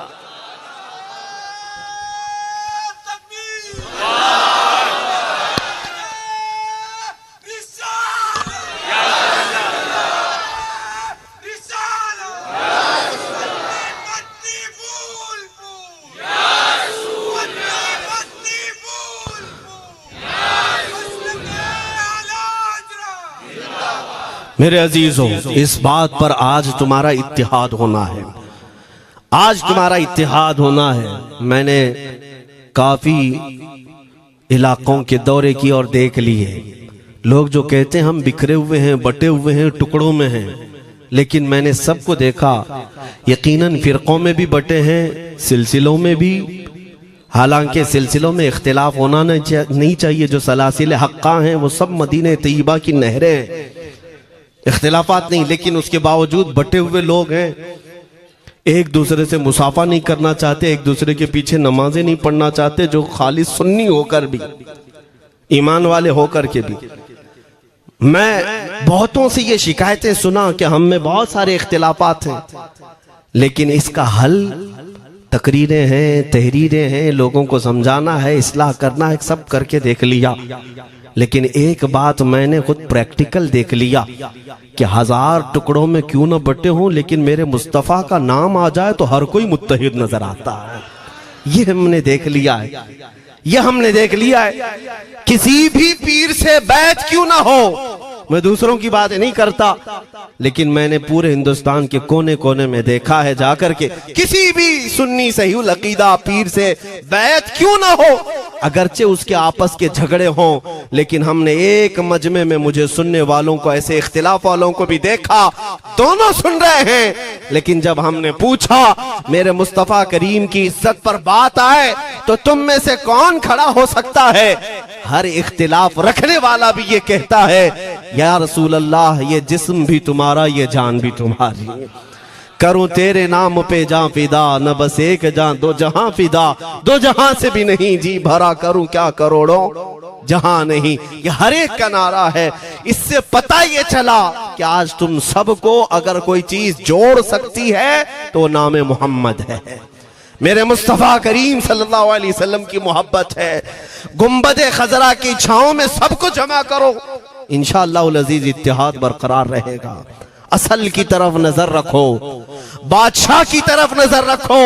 मेरे अजीजों, इस बात पर आज तुम्हारा इत्तिहाद होना है, आज तुम्हारा इत्तिहाद होना है। मैंने काफी इलाकों के दौरे की और देख लिए, लोग जो कहते हैं हम बिखरे हुए हैं, बटे हुए हैं, टुकड़ों में हैं, लेकिन मैंने सबको देखा, यकीनन फिरकों में भी बटे हैं, सिलसिलों में भी। हालांकि सिलसिलों में इख्तिलाफ होना नहीं चाहिए, जो सलासिल हक्का हैं वो सब मदीने तैयबा की नहरें हैं, इख्तिलाफात नहीं, लेकिन उसके बावजूद बटे हुए लोग हैं। एक दूसरे से मुसाफा नहीं करना चाहते, एक दूसरे के पीछे नमाजें नहीं पढ़ना चाहते, जो खाली सुन्नी होकर भी, ईमान वाले होकर के भी। मैं बहुतों से ये शिकायतें सुना कि हम में बहुत सारे इख्तिलाफात हैं, लेकिन इसका हल तकरीरें हैं, तहरीरें हैं, लोगों को समझाना है, इस्लाह करना है, सब करके देख लिया। लेकिन एक बात मैंने खुद प्रैक्टिकल देख लिया कि 1000 टुकड़ों में क्यों ना बटे हों, लेकिन मेरे मुस्तफ़ा का नाम आ जाए तो हर कोई मुत्तहिद नजर आता है। ये हमने देख लिया है, ये हमने देख लिया है। किसी भी पीर से बैत क्यों ना हो, मैं दूसरों की बात नहीं करता, लेकिन मैंने पूरे हिंदुस्तान के कोने कोने में देखा है जाकर के, किसी भी सुन्नी सहीहुल अकीदा पीर से बैत क्यों ना हो, अगरचे उसके आपस के झगड़े हों, लेकिन हमने एक मजमे में मुझे सुनने वालों को, ऐसे इख्तिलाफ वालों को भी देखा, दोनों सुन रहे हैं, लेकिन जब हमने पूछा मेरे मुस्तफा करीम की इज्जत पर बात आए तो तुम में से कौन खड़ा हो सकता है, हर इख्तिलाफ रखने वाला भी ये कहता है या रसूल अल्लाह, ये जिस्म भी तुम्हारा, ये जान भी तुम्हारी, करूं तेरे नाम पे जान फिदा, न बस एक जान दो जहां फिदा, दो जहां से भी नहीं जी भरा, करूं क्या करोड़ों जहां नहीं। ये हर एक का नारा है। इससे पता ये चला कि आज तुम सबको अगर कोई चीज जोड़ सकती है तो नाम मोहम्मद है, मेरे मुस्तफा करीम सल्लल्लाहु अलैहि वसल्लम की मोहब्बत है। गुंबदे खजरा की छांव में सबको जमा करो, इंशाअल्लाह अजीज इत्तिहाद बरकरार रहेगा। असल की तरफ नजर रखो, बादशाह की तरफ नजर रखो।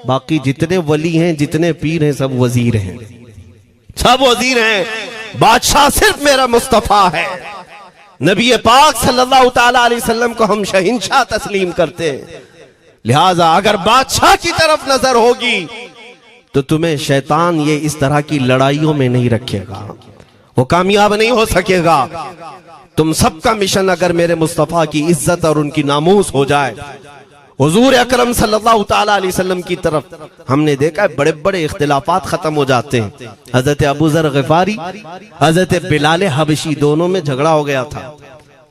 बाकी जितने वली हैं, जितने पीर हैं, सब वजीर हैं, सब वजीर हैं। बादशाह सिर्फ मेरा मुस्तफा है। नबी पाक सल्लल्लाहु ताला अलैहि वसल्लम को हम शहंशाह तस्लीम करते हैं। लिहाजा अगर बादशाह की तरफ नजर होगी तो तुम्हें शैतान ये इस तरह की लड़ाइयों में नहीं रखेगा, वो कामयाब नहीं हो सकेगा। तुम सबका मिशन अगर मेरे मुस्तफा की इज्जत और उनकी नामूस हो जाए, हुजूर अकरम सल्लल्लाहु ताला अलैहि वसल्लम की तरफ हमने देखा है बड़े बड़े इख्तिलाफात खत्म हो जाते हैं। हजरत अबू जर गिफारी, हजरत बिलाल हबशी, दोनों में झगड़ा हो गया था,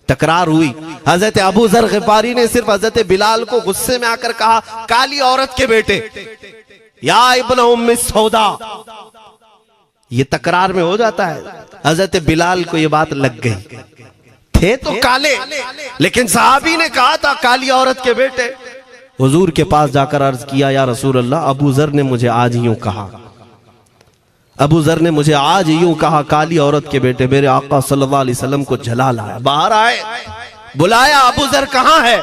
तकरार हुई। हजरत अबू जर गिफारी ने सिर्फ हजरत बिलाल को गुस्से में आकर कहा, काली औरत के बेटे, या इब्न उम्मी सौदा। ये तकरार में हो जाता है। हजरत बिलाल को ये बात लग गई, थे तो काले, लेकिन सहाबी ने कहा था काली औरत के बेटे। हुजूर के पास जाकर अर्ज किया, या रसूल अल्लाह, अबू जर ने मुझे आज यूं कहा, अबू जर ने मुझे आज यूं कहा, काली औरत के बेटे। मेरे आका सल्लल्लाहु अलैहि वसल्लम को जला लाया, बाहर आए, बुलाया, अबू जर कहां है?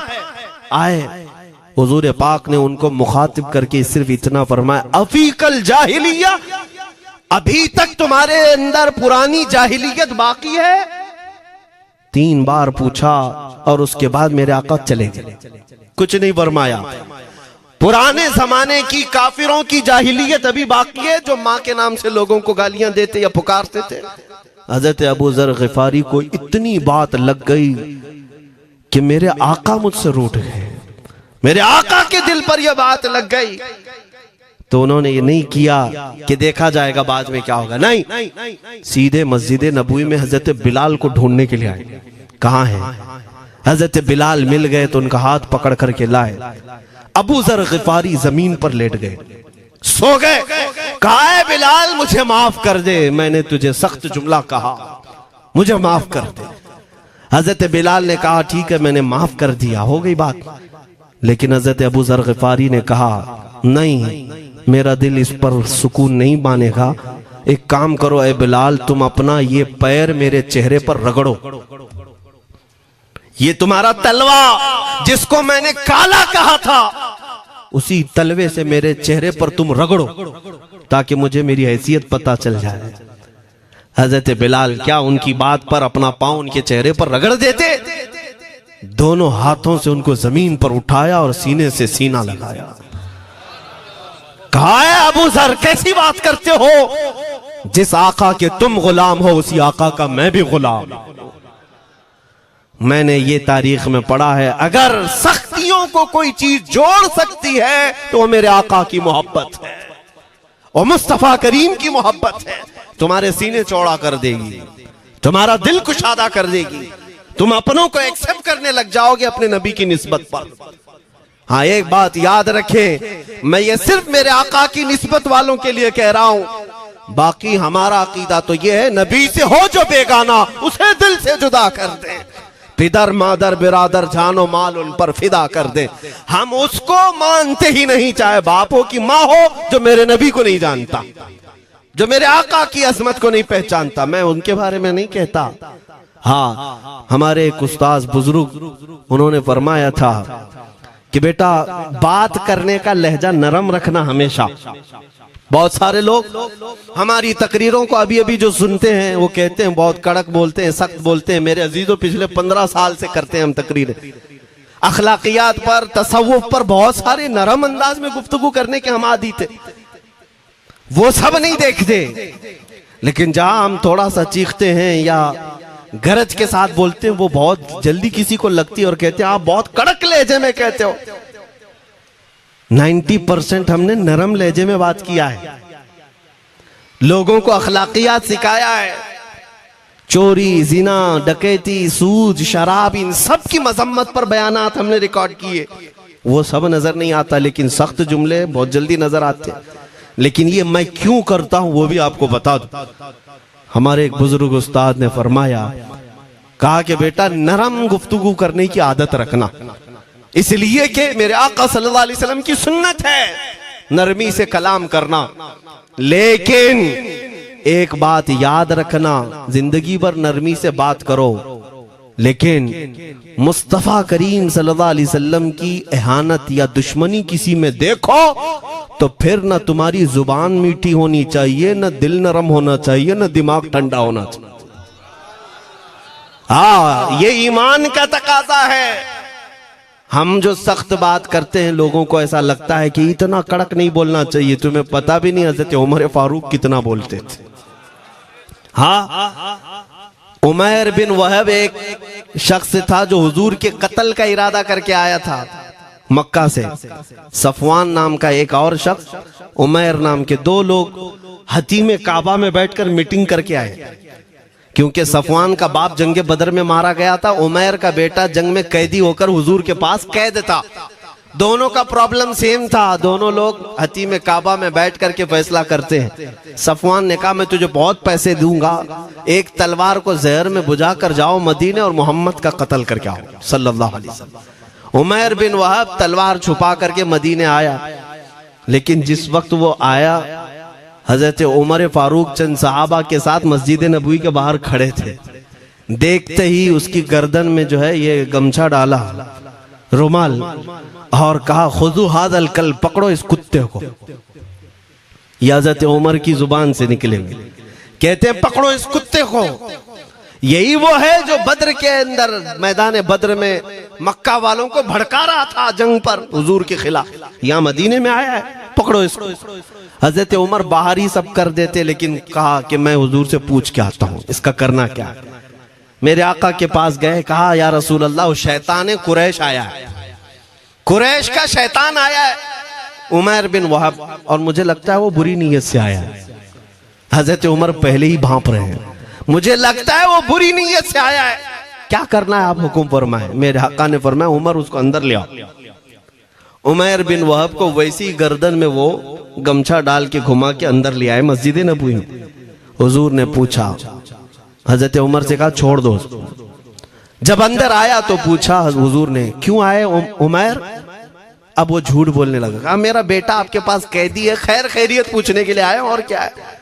आए। हुजूर पाक ने उनको मुखातिब करके सिर्फ इतना फरमाया, अफीकल जाहिलिया, अभी तक तुम्हारे अंदर पुरानी जाहिलियत बाकी है? 3 बार पूछा और उसके बाद मेरे आका चले गए, कुछ नहीं फरमाया। पुराने जमाने की काफिरों की जाहिलियत अभी बाकी है, जो माँ के नाम से लोगों को गालियां देते या पुकारते थे। हजरत अबू जर गिफारी को इतनी बात लग गई कि मेरे आका मुझसे रूठ गए, मेरे आका के दिल पर यह बात लग गई। तो उन्होंने ये नहीं किया कि देखा जाएगा बाद में क्या होगा, नहीं, सीधे मस्जिद नबवी में हजरत बिलाल को ढूंढने के लिए आए। कहाँ है? हजरत बिलाल मिल गए तो उनका हाथ पकड़ करके लाए। अबू जर गिफारी जमीन पर लेट गए, सो गए। कहा है बिलाल, मुझे माफ कर दे, मैंने तुझे सख्त जुमला कहा, मुझे माफ कर दे। हजरत बिलाल ने कहा, ठीक है, मैंने माफ कर दिया, हो गई बात। लेकिन हजरत अबू जर गिफारी ने कहा, नहीं, मेरा दिल इस पर सुकून नहीं मानेगा। एक काम करो ए बिलाल, तुम अपना ये पैर मेरे चेहरे पर रगड़ो, ये तुम्हारा तलवा जिसको मैंने काला कहा था, उसी तलवे से मेरे चेहरे पर तुम रगड़ो, ताकि मुझे मेरी हैसियत पता चल जाए। हजरत बिलाल क्या उनकी बात पर अपना पांव उनके चेहरे पर रगड़ देते? दोनों हाथों से उनको जमीन पर उठाया और सीने से सीना लगाया। कहा है अबू जर, कैसी बात करते हो? जिस आका के तुम गुलाम हो, उसी आका का मैं भी गुलाम। मैंने ये तारीख में पढ़ा है, अगर सख्तियों को कोई चीज जोड़ सकती है तो वो मेरे आका की मोहब्बत है और मुस्तफा करीम की मोहब्बत है। तुम्हारे सीने चौड़ा कर देगी, तुम्हारा दिल कुशादा कर देगी, तुम अपनों को एक्सेप्ट करने लग जाओगे अपने नबी की निस्बत पर। हाँ, एक बात याद रखें, मैं ये सिर्फ मेरे आका की निस्बत वालों के लिए कह रहा हूं, बाकी हमारा अकीदा तो ये है, नबी से हो जो बेगाना उसे दिल से जुदा कर दे, पिदर मादर बिरादर जानो माल उन पर फिदा कर दे। हम उसको मानते ही नहीं, चाहे बापों की माँ हो जो मेरे नबी को नहीं जानता, जो मेरे आका की अजमत को नहीं पहचानता, मैं उनके बारे में नहीं कहता। हाँ, हमारे एक उस्ताद बुजुर्ग उन्होंने फरमाया था कि बेटा बात करने का लहजा नरम रखना हमेशा। बहुत सारे लोग हमारी तकरीरों को अभी अभी जो सुनते हैं वो कहते हैं बहुत कड़क बोलते हैं, सख्त बोलते हैं। मेरे अजीजों, पिछले 15 साल से करते हैं हम तकरीरें, अखलाकियात पर, तसव्वुफ पर बहुत सारे नरम अंदाज में गुफ्तगू करने के हम आदी थे। वो सब नहीं देखते, लेकिन जहां हम थोड़ा सा चीखते हैं या गरज के साथ बोलते हैं, वो बहुत जल्दी किसी को लगती है और कहते हैं आप बहुत कड़क लहजे में कहते हो। 90% हमने नरम लहजे में बात किया है, लोगों को अखलाकियात सिखाया है। चोरी, जिना, डकैती, सूद, शराब, इन सब की मजम्मत पर बयानात हमने रिकॉर्ड किए। वो सब नजर नहीं आता, लेकिन सख्त जुमले बहुत जल्दी नजर आते हैं। लेकिन ये मैं क्यों करता हूं वो भी आपको बता दूं। हमारे एक बुजुर्ग उस्ताद ने फरमाया, कहा कि बेटा नरम गुफ्तगू करने की आदत रखना, इसलिए कि मेरे आका सल्लल्लाहु अलैहि वसल्लम की सुन्नत है नरमी से कलाम करना। लेकिन एक बात याद रखना, जिंदगी भर नरमी से बात करो, लेकिन मुस्तफा करीम सल्लल्लाहु अलैहि वसल्लम की एहानत या दुश्मनी किसी में देखो तो फिर न तुम्हारी जुबान मीठी होनी चाहिए, न दिल नरम होना चाहिए, न दिमाग ठंडा होना चाहिए। हाँ, ये ईमान का तकाजा है। हम जो सख्त बात करते हैं, लोगों को ऐसा लगता है कि इतना कड़क नहीं बोलना चाहिए। तुम्हें पता भी नहीं हज़रत उमर फारूक कितना बोलते थे। हाँ, उमैर बिन वहब एक शख्स था जो हुजूर के कत्ल का इरादा करके आया था मक्का से। सफवान नाम का एक और शख्स, उमैर नाम के, दो लोग हतीम काबा में बैठकर मीटिंग करके आए। क्योंकि सफवान का बाप जंग बदर में मारा गया था, उमैर का बेटा जंग में कैदी होकर हुजूर के पास कैद था। दोनों का प्रॉब्लम सेम था। दोनों लोग हतीम काबा में बैठ करके फैसला करते हैं। सफवान ने कहा मैं तुझे बहुत पैसे दूंगा, एक तलवार को जहर में बुझा कर जाओ मदीने और मोहम्मद का कत्ल करके आओ सल्लल्लाहु अलैहि वसल्लम। उमैर बिन वहब तलवार छुपा करके मदीने आया, लेकिन जिस वक्त वो आया, हजरत उमर फारूक चंद सहाबा के साथ मस्जिद नबवी के बाहर खड़े थे। देखते ही उसकी गर्दन में जो है ये गमछा डाला, रुमाल, और कहा खुदू हादल कल, पकड़ो इस कुत्ते को। ये हजरत उमर की जुबान से निकलेंगे, कहते हैं पकड़ो इस कुत्ते को। यही वो है जो बद्र के अंदर, मैदान बद्र में मक्का वालों को भड़का रहा था जंग पर हुजूर के खिलाफ। यहाँ मदीने में आया है, पकड़ो इसको। हजरत उमर बाहर ही सब कर देते, लेकिन कहा कि मैं हुजूर से पूछ के आता हूँ इसका करना क्या है। मेरे आका के पास गए, कहा या रसूल अल्लाह, वो शैतान कुरैश आया है, कुरैश का शैतान आया है उमैर बिन वहब, और मुझे लगता है वो बुरी नीयत से आया है। हजरत उमर पहले ही भांप रहे हैं, मुझे लगता है वो बुरी नीयत से आया है, क्या करना है आप हुक्म फरमाए। मेरे आका ने फरमाया उमर उसको अंदर ले आओ। उमैर बिन वहब को वैसी गर्दन में वो गमछा डाल के घुमा के अंदर ले आए मस्जिद नबवी में। हुजूर ने पूछा, हजरत उमर से कहा छोड़ दो। जब अंदर आया तो पूछा हुजूर ने, क्यों आए उमैर? अब वो झूठ बोलने लगा, कहा मेरा बेटा आपके पास कैदी है, खैर खैरियत पूछने के लिए आए और क्या है।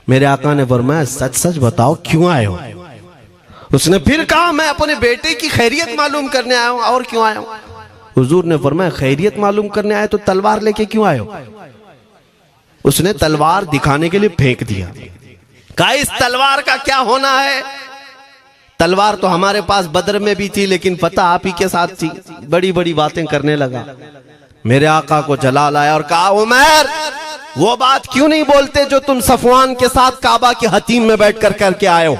मेरे आका ने फरमाया सच सच बताओ क्यों आए हो। उसने फिर कहा मैं अपने बेटे की खैरियत मालूम करने आया हूं, और क्यों आया हूं। हुजूर ने फरमाया खैरियत मालूम करने आए तो तलवार लेके क्यों आए हो। उसने तलवार दिखाने के लिए फेंक दिया, कहा इस तलवार का क्या होना है। तलवार तो हमारे पास बद्र में भी थी, लेकिन पता आप ही के साथ थी। बड़ी बड़ी बातें करने लगा। मेरे आका को जलाल आया और कहा उमैर वो बात क्यों नहीं बोलते जो तुम सफवान के साथ काबा के हतीम में बैठकर करके आए हो।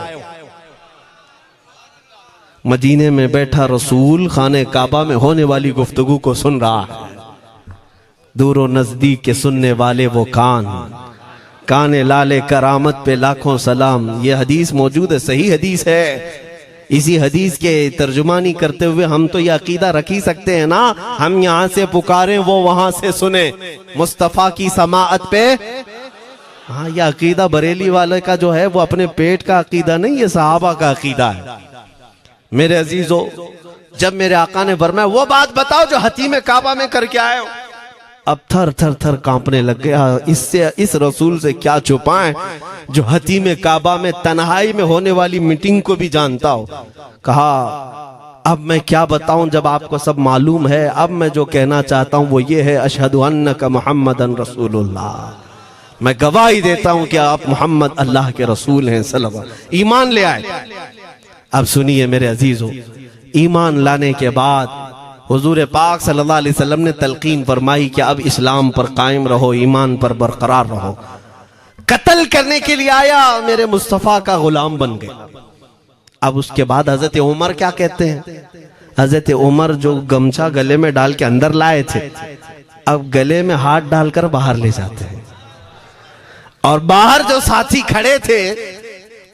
मदीने में बैठा रसूल खाने काबा में होने वाली गुफ्तगू को सुन रहा है। दूर और नजदीक के सुनने वाले वो काने लाले करामत पे लाखों सलाम। ये हदीस मौजूद है, सही हदीस है। इसी हदीस के तर्जुमानी करते हुए हम तो ये अकीदा रख ही सकते हैं ना, हम यहाँ से पुकारें वो वहां से सुने, मुस्तफा की समाअत पे। हाँ, ये अकीदा बरेली वाले का जो है वो अपने पेट का अकीदा नहीं, ये सहाबा का अकीदा है। मेरे अजीजों, जब मेरे आका ने फरमाया वो बात बताओ जो हतीम काबा में करके आए हो, अब थर थर थर कांपने लग गया। इससे इस रसूल से क्या छुपाएं जो हतीम काबा में तन्हाई में होने वाली मीटिंग को भी जानता हो। कहा अब मैं क्या बताऊं जब आपको सब मालूम है। अब मैं जो कहना चाहता हूं वो ये है, अशहदु अन्नका मुहम्मदन रसूलुल्लाह, मैं गवाही देता हूं कि आप मोहम्मद अल्लाह के रसूल हैं सल्लल्लाहु अलैहि वसल्लम। ईमान ले आए। अब सुनिए मेरे अजीजों, ईमान लाने के बाद हुजूर पाक सल्लल्लाहु अलैहि वसल्लम ने तलकीन फरमाई कि अब इस्लाम पर कायम रहो, ईमान पर बरकरार रहो। कत्ल करने के लिए आया, मेरे मुस्तफा का गुलाम बन गए। अब उसके बाद हजरत उमर क्या कहते हैं, हजरत उमर जो गमछा गले में डाल के अंदर लाए थे, अब गले में हाथ डालकर बाहर ले जाते हैं। और बाहर जो साथी खड़े थे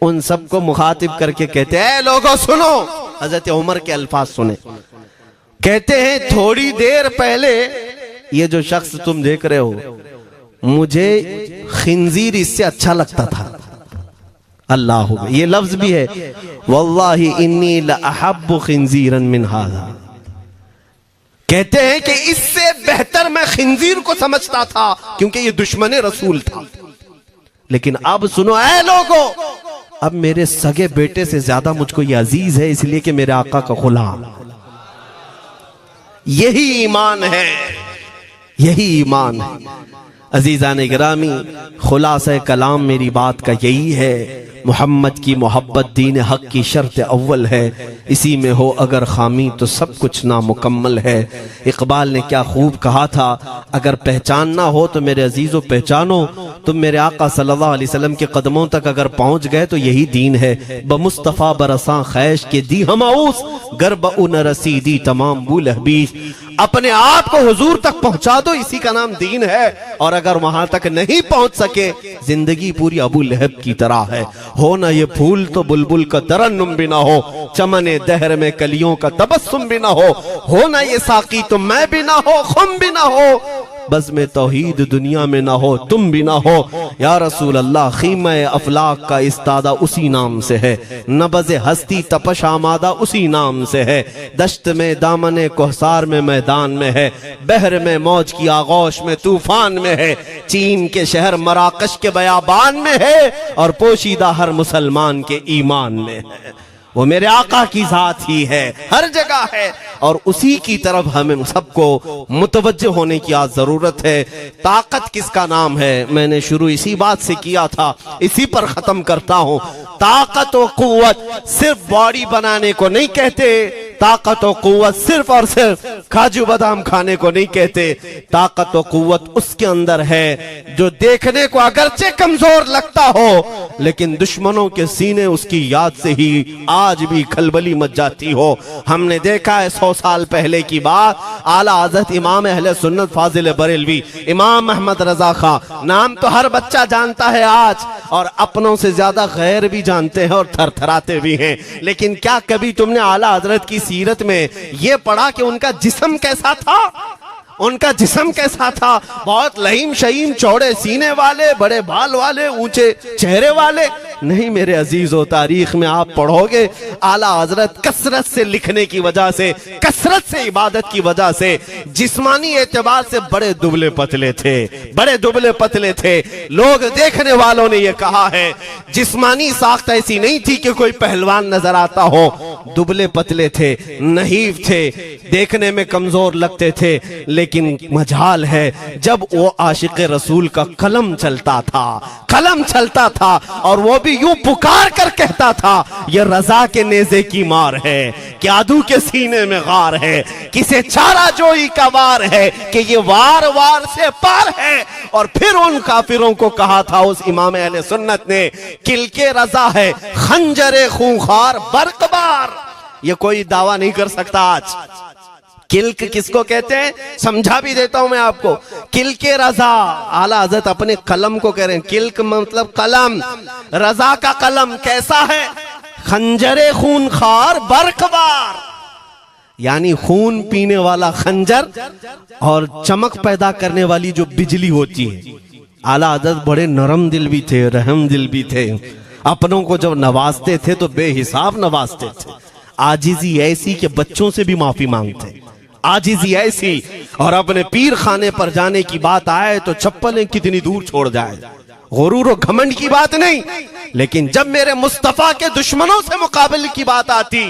उन सबको मुखातिब करके कहते हैं, लोगों सुनो। हजरत उमर के अल्फाज सुने, कहते हैं थोड़ी देर पहले ये जो शख्स तुम देख रहे हो, मुझे खिंजीर इससे अच्छा लगता था। अल्लाह, ये लफ्ज भी है, वल्लाही इन्नी लअहब्बु खिंजीरन मिन हाज़ा। कहते हैं कि इससे बेहतर मैं खिंजीर को समझता था क्योंकि ये दुश्मन रसूल था। लेकिन अब सुनो ऐ लोगों, अब मेरे सगे बेटे से ज्यादा मुझको ये अजीज है, इसलिए कि मेरे आका का गुलाम। यही ईमान है, यही ईमान है। अजीजान गिरामी, खुलासा कलाम मेरी बात का यही है, मोहम्मद की मोहब्बत दीन हक की शर्त अव्वल है। इसी में हो अगर खामी तो सब कुछ नामुकम्मल है। इकबाल ने क्या खूब कहा था, अगर पहचानना हो तो मेरे अजीजों पहचानो, तुम मेरे आका सल्लल्लाहु अलैहि वसल्लम के कदमों तक अगर पहुंच गए तो यही दीन है। बमुस्तफ़ा बरसा खैश के दी हमाउस, गर्ब उन रसीदी तमाम बुल हबीस। अपने आप को हुजूर तक पहुंचा दो, इसी का नाम दीन है। और अगर वहां तक नहीं पहुंच सके, जिंदगी पूरी अबू लहब की तरह है। हो ना ये फूल तो बुलबुल का तरन्नुम भी ना हो, चमने दहर में कलियों का तबस्सुम भी ना हो ना ये साकी तो मैं भी ना हो, खुम भी ना हो, बस में तौहीद दुनिया में ना हो, तुम भी ना हो। या रसूल अल्लाह, खीमा अफलाक का इस्तादा उसी नाम से है, नबज़ हस्ती तपश आमादा उसी नाम से है। दश्त में दामने कोहसार में मैदान में है, बहर में मौज की आगोश में तूफान में है, चीन के शहर मराकश के बयाबान में है, और पोशीदा हर मुसलमान के ईमान में है। वो मेरे आका की जात ही है, हर जगह है, और उसी की तरफ हमें सबको मुतवज्जे होने की आज जरूरत है। ताकत किसका नाम है, मैंने शुरू इसी बात से किया था, इसी पर खत्म करता हूं। ताकत और कुव्वत सिर्फ बॉडी बनाने को नहीं कहते, ताकत और कुव्वत सिर्फ और सिर्फ काजू बादाम खाने को नहीं कहते। ताकत और कुव्वत उसके अंदर है जो देखने को अगरचे कमजोर लगता हो, लेकिन दुश्मनों के सीने उसकी याद से ही आज भी खलबली मच जाती हो। हमने देखा है 100 साल पहले की बात, आला हज़रत इमाम अहले सुन्नत फाजिल बरेलवी इमाम अहमद रजा खां, नाम तो हर बच्चा जानता है आज, और अपनों से ज्यादा गैर भी जानते हैं और थरथराते भी हैं। लेकिन क्या कभी तुमने आला हजरत की सीरत में यह पढ़ा कि उनका जिस्म कैसा था? उनका जिस्म कैसा था? बहुत लहीम शहीम, चौड़े सीने वाले, बड़े बाल वाले, ऊंचे चेहरे वाले? नहीं मेरे अजीजों, तारीख में आप पढ़ोगे आला हजरत कसरत से लिखने की वजह से, कसरत से इबादत की वजह से, जिस्मानी एतबार से बड़े दुबले पतले थे, बड़े दुबले पतले थे। लोग देखने वालों ने यह कहा है, जिस्मानी साख्त ऐसी नहीं थी कि कोई पहलवान नजर आता हो, दुबले पतले थे, नहीफ थे, देखने में कमजोर लगते थे। लेकिन मजाल है जब वो आशिक रसूल का कलम चलता था, कलम चलता था, और वो भी यूं पुकार कर कहता था, ये रजा के नेज़े की मार है, क्यादू के सीने में गार है, किसे चारा जोई का वार है, कि ये वार वार से पार है। और फिर उन काफिरों को कहा था उस इमाम अहले सुन्नत ने, किल के रजा है खंजरे खूंखार बरकबार। ये कोई दावा नहीं कर सकता आज। किल्क किसको कहते हैं समझा भी देता हूं मैं आपको। किल के रजा, आला हज़रत अपने कलम को कह रहे हैं, किल्क मतलब कलम, रजा का कलम कैसा है? खंजरे खून खार बरकबार, यानी खून पीने वाला खंजर और चमक पैदा करने वाली जो बिजली होती है। आला हज़रत बड़े नरम दिल भी थे, रहम दिल भी थे। अपनों को जब नवाजते थे तो बेहिसाब नवाजते थे। आजिजी ऐसी कि बच्चों से भी माफी मांगते, आजिजी ऐसी। और अपने पीर खाने पर जाने की बात आए तो चप्पलें कितनी दूर छोड़ जाए। गुरूर और घमंड की बात नहीं, लेकिन जब मेरे मुस्तफा के दुश्मनों से मुकाबले की बात आती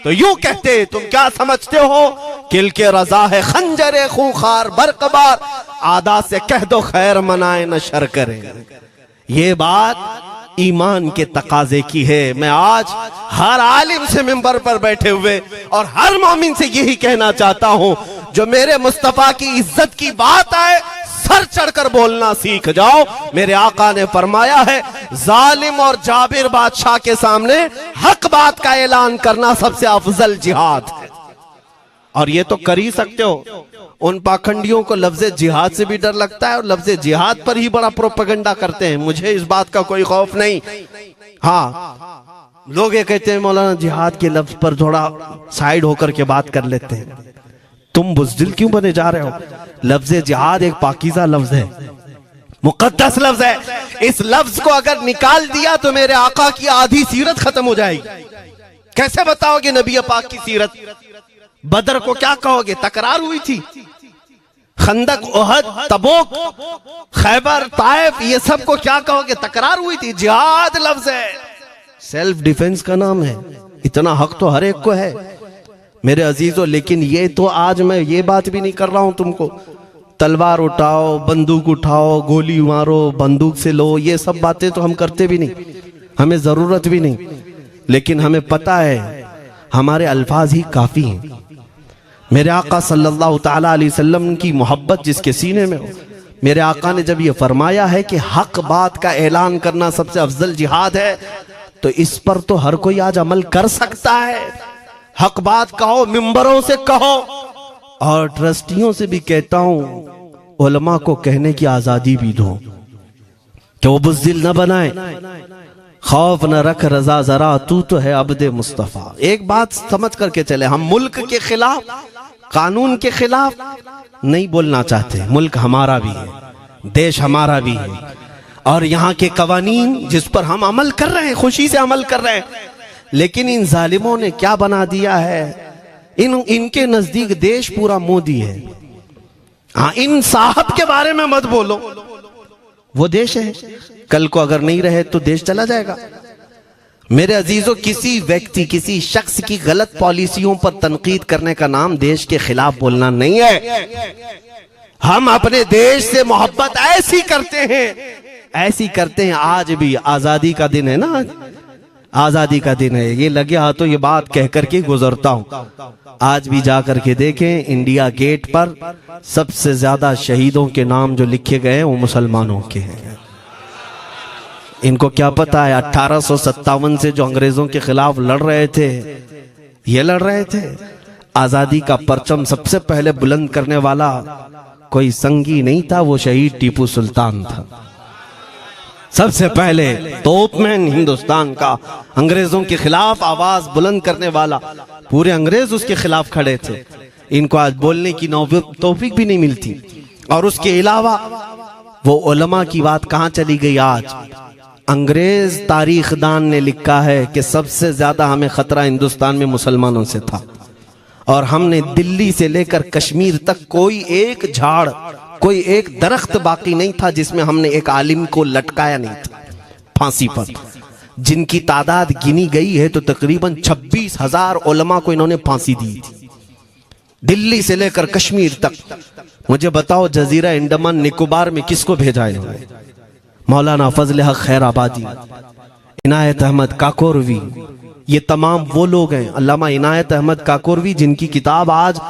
तो यूं कहते, तुम क्या समझते हो किल के रजा है खंजरे खूंखार बरकबार, आदा से कह दो खैर मनाए न शर करे। ये बात ईमान के तकाजे की है। मैं आज हर आलिम से मिंबर पर बैठे हुए और हर मोमिन से यही कहना चाहता हूं, जो मेरे मुस्तफा की इज्जत की बात आए सर चढ़कर बोलना सीख जाओ। मेरे आका ने फरमाया है, जालिम और जाबिर बादशाह के सामने हक बात का ऐलान करना सबसे अफजल जिहाद है। और ये तो कर ही सकते हो। उन पाखंडियों को लफ्ज़े जिहाद से भी डर लगता है और लफ्ज़े जिहाद पर ही बड़ा प्रोपेगेंडा करते हैं। मुझे इस बात का कोई खौफ नहीं। हाँ, लोग ये कहते हैं मौलाना जिहाद के लफ्ज पर थोड़ा साइड होकर के बात कर लेते हैं। तुम बुज़दिल क्यों बने जा रहे हो? लफ्ज़े जिहाद एक पाकीज़ा लफ्ज है, मुकद्दस लफ्ज है। इस लफ्ज को अगर निकाल दिया तो मेरे आका की आधी सीरत खत्म हो जाएगी। कैसे बताओगे नबी पाक की सीरत? बदर को क्या कहोगे? तकरार हुई थी। खंदक, ओहद, तबूक, खैबर, ताइफ, ये सब को क्या कहोगे? तकरार हुई थी। जिहाद लफ्ज है, सेल्फ डिफेंस का नाम है। इतना हक तो हर एक को है मेरे अजीजों। लेकिन ये तो आज मैं ये बात भी नहीं कर रहा हूं तुमको तलवार उठाओ, बंदूक उठाओ, गोली मारो, बंदूक से लो, ये सब बातें तो हम करते भी नहीं, हमें जरूरत भी नहीं। लेकिन हमें पता है हमारे अल्फाज ही काफी हैं। मेरे आका सल्लल्लाहु ताला अलैहि वसल्लम की मोहब्बत जिसके सीने में हो, मेरे आका ने जब ये फरमाया है कि हक बात का ऐलान करना सबसे अफजल जिहाद है, तो इस पर तो हर कोई आज अमल कर सकता है। हक बात कहो, मिंबरों से कहो, और ट्रस्टियों से भी कहता हूं उलमा को कहने की आजादी भी दो कि वो बुज़दिल न बनाए, खौफ न रख रजा जरा, तू तो है अब्दे मुस्तफा। एक बात समझ करके चले, हम मुल्क के खिलाफ, कानून के खिलाफ नहीं बोलना चाहते। मुल्क हमारा भी है, देश हमारा भी है, और यहाँ के कवानीन जिस पर हम अमल कर रहे हैं, खुशी से अमल कर रहे हैं। लेकिन इन जालिमों ने क्या बना दिया है, इनके नजदीक देश पूरा मोदी है। हाँ, इन साहब के बारे में मत बोलो, वो देश है। कल को अगर नहीं रहे तो देश चला जाएगा। मेरे अजीजों, किसी व्यक्ति, किसी शख्स की गलत पॉलिसियों पर तनकीद करने का नाम देश के खिलाफ बोलना नहीं है। हम अपने देश से मोहब्बत ऐसी करते हैं, ऐसी करते हैं। आज भी आजादी का दिन है ना, आजादी का दिन है। ये लगे हाथों ये बात कह करके गुजरता हूं। आज भी जाकर के देखें, इंडिया गेट पर सबसे ज्यादा शहीदों के नाम जो लिखे गए हैं वो मुसलमानों के हैं। इनको क्या पता है 1857 से जो अंग्रेजों के खिलाफ लड़ रहे थे, ये लड़ रहे थे। आजादी का परचम सबसे पहले बुलंद करने वाला कोई संगी नहीं था, वो शहीद टीपू सुल्तान था। सबसे पहले तोपमैन हिंदुस्तान का, अंग्रेजों के खिलाफ आवाज बुलंद करने वाला। पूरे अंग्रेज उसके खिलाफ खड़े थे। इनको आज बोलने की तौफीक भी नहीं मिलती। और उसके अलावा वो उलमा की बात कहां चली गई आज? अंग्रेज तारीखदान ने लिखा है कि सबसे ज्यादा हमें खतरा हिंदुस्तान में मुसलमानों से था, और हमने दिल्ली से लेकर कश्मीर तक कोई एक झाड़, कोई एक दरख्त बाकी नहीं था जिसमें हमने एक आलिम को लटकाया नहीं था फांसी पर। जिनकी तादाद गिनी गई है तो तकरीबन 26,000 उलमा को इन्होंने फांसी दी थी, दिल्ली से लेकर कश्मीर तक। मुझे बताओ, जजीरा अंडमान निकोबार में किसको भेजा इन्होंने? मौलाना फजल हक खैराबादी, इनायत अहमद काकोरवी, ये तमाम वो लोग हैं। अल्लामा इनायत अहमद काकोरवी, जिनकी किताब आज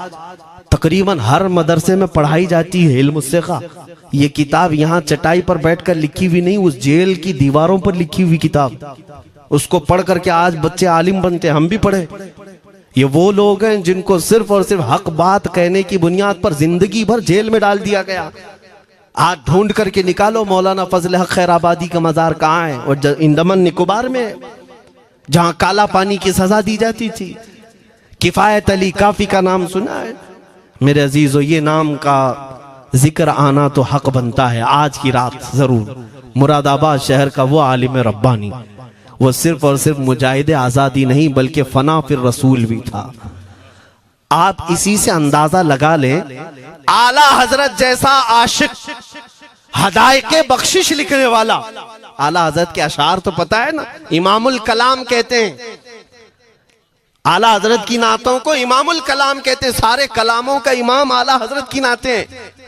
तकरीबन हर मदरसे में पढ़ाई जाती है, इल्म उस्सिक़ा। ये किताब यहाँ चटाई पर बैठकर लिखी हुई नहीं, उस जेल की दीवारों पर लिखी हुई किताब। उसको पढ़ करके आज बच्चे आलिम बनते, हम भी पढ़े। ये वो लोग हैं जिनको सिर्फ और सिर्फ हक बात कहने की बुनियाद पर जिंदगी भर जेल में डाल दिया गया। आज ढूंढ करके निकालो मौलाना फजल हक खैराबादी का मजार कहाँ है, और अंडमान निकोबार में। जहां काला पानी की सजा दी जाती थी। किफायत अली काफी का नाम सुना है मेरे अजीजों? ये नाम का जिक्र आना तो हक बनता है आज की रात जरूर। मुरादाबाद शहर का वो आलिम रब्बानी, वो सिर्फ और सिर्फ मुजाहिद आजादी नहीं बल्कि फना फिर रसूल भी था। आप इसी से अंदाजा लगा लें, आला हजरत जैसा आशिक, हदायके बख्शिश लिखने वाला। आला हजरत के अशार तो पता है ना, इमामुल कलाम कहते हैं। आला हजरत की नातों को इमामुल कलाम कहते हैं। सारे कलामों का इमाम आला हजरत की नाते हैं।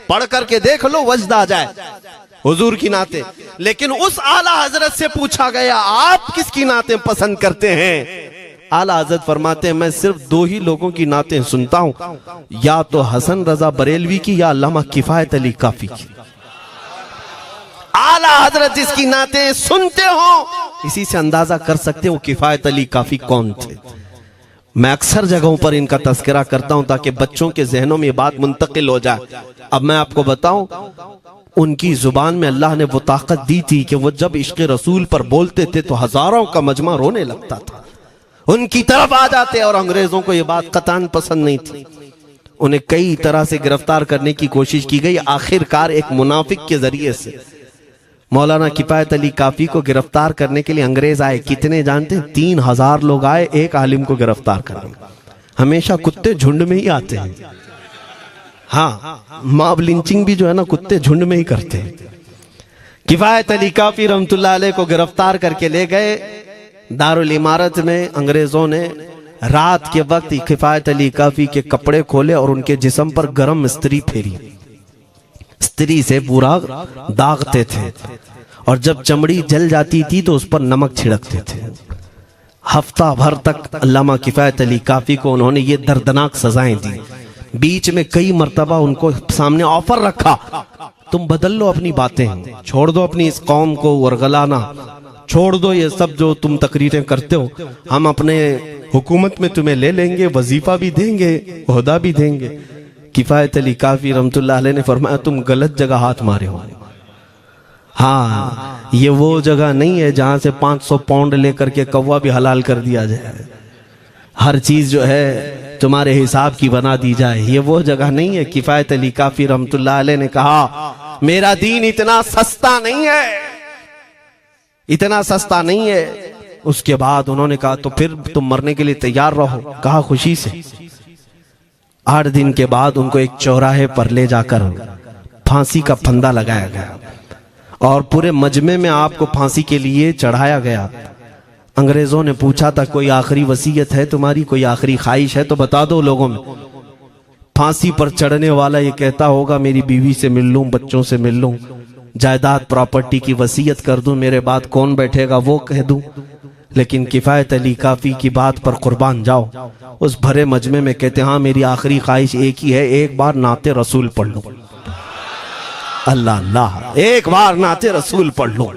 पढ़ करके देख लो, वजद आ जाए हुजूर की नाते। लेकिन उस आला हजरत से पूछा गया, आप किसकी नाते पसंद करते हैं? आला हजरत फरमाते हैं, मैं सिर्फ दो ही लोगों की नाते सुनता हूं, या तो हसन रजा बरेलवी की या अल्लामा किफायत अली काफी की। आला हजरत जिसकी नाते सुनते हो, इसी से अंदाजा कर सकते हो किफायत अली काफी कौन थे। मैं अक्सर जगहों पर इनका तस्करा करता हूं ताकि बच्चों के जहनों में ये बात मुंतकिल हो जाए। अब मैं आपको बताऊं, उनकी जुबान में अल्लाह ने वो ताकत दी थी कि वो जब इश्क रसूल पर बोलते थे तो हजारों का मजमा रोने लगता था, उनकी तरफ आ जाते। और अंग्रेजों को ये बात कतान पसंद नहीं थी। उन्हें कई तरह से गिरफ्तार करने की कोशिश की गई। आखिरकार एक मुनाफिक के जरिए से मौलाना किफायत अली काफी को गिरफ्तार करने के लिए अंग्रेज आए। कितने जानते हैं? 3000 लोग आए एक आलिम को गिरफ्तार करने। हमेशा कुत्ते झुंड में ही आते हैं। हाँ, मॉब लिंचिंग भी जो है ना, कुत्ते झुंड में ही करते हैं। किफायत अली काफी रहमतुल्लाह अलैह को गिरफ्तार करके ले गए दारुल इमारत में। अंग्रेजों ने रात के वक्त किफायत अली काफी के कपड़े खोले और उनके जिस्म पर गर्म स्त्री फेरी। स्त्री से पूरा दागते थे और जब चमड़ी जल जाती थी तो उस पर नमक छिड़कते थे। हफ्ता भर तक अल्लामा किफायत अली काफी को उन्होंने ये दर्दनाक सजाएं दी। बीच में कई मर्तबा उनको सामने ऑफर रखा, तुम बदल लो अपनी बातें, छोड़ दो अपनी इस कौम को वरगलाना, छोड़ दो ये सब जो तुम तकरीरें करते हो, हम अपने हुकूमत में तुम्हें ले लेंगे, वजीफा भी देंगे, ओहदा भी देंगे। किफायत अली काफी रहमतुल्लाह अलैह ने फरमाया, तुम गलत जगह हाथ मारे हो। हाँ, ये वो जगह नहीं है जहां से 500 पाउंड लेकर के कौवा भी हलाल कर दिया जाए, हर चीज जो है तुम्हारे हिसाब की बना दी जाए। ये वो जगह नहीं है। किफायत अली काफी रहमतुल्लाह अलैह ने कहा, मेरा दीन इतना सस्ता नहीं है, इतना सस्ता नहीं है। उसके बाद उन्होंने कहा, तो फिर तुम मरने के लिए तैयार रहो। कहा, खुशी से। 8 दिन के बाद उनको एक चौराहे पर ले जाकर फांसी का फंदा लगाया गया और पूरे मजमे में आपको फांसी के लिए चढ़ाया गया। अंग्रेजों ने पूछा था, कोई आखिरी वसीयत है तुम्हारी, कोई आखिरी ख्वाहिश है तो बता दो लोगों में। फांसी पर चढ़ने वाला ये कहता होगा, मेरी बीवी से मिल लूं, बच्चों से मिल लूं, जायदाद प्रॉपर्टी की वसीयत कर दूं, मेरे बाद कौन बैठेगा वो कह दूं। लेकिन किफायत अली काफी की बात पर कुर्बान जाओ। उस भरे मजमे में कहते, हाँ मेरी आखिरी ख्वाहिश एक ही है, एक बार नाते रसूल पढ़ लो। अल्लाह अल्लाह, एक बार नाते रसूल पढ़ लो।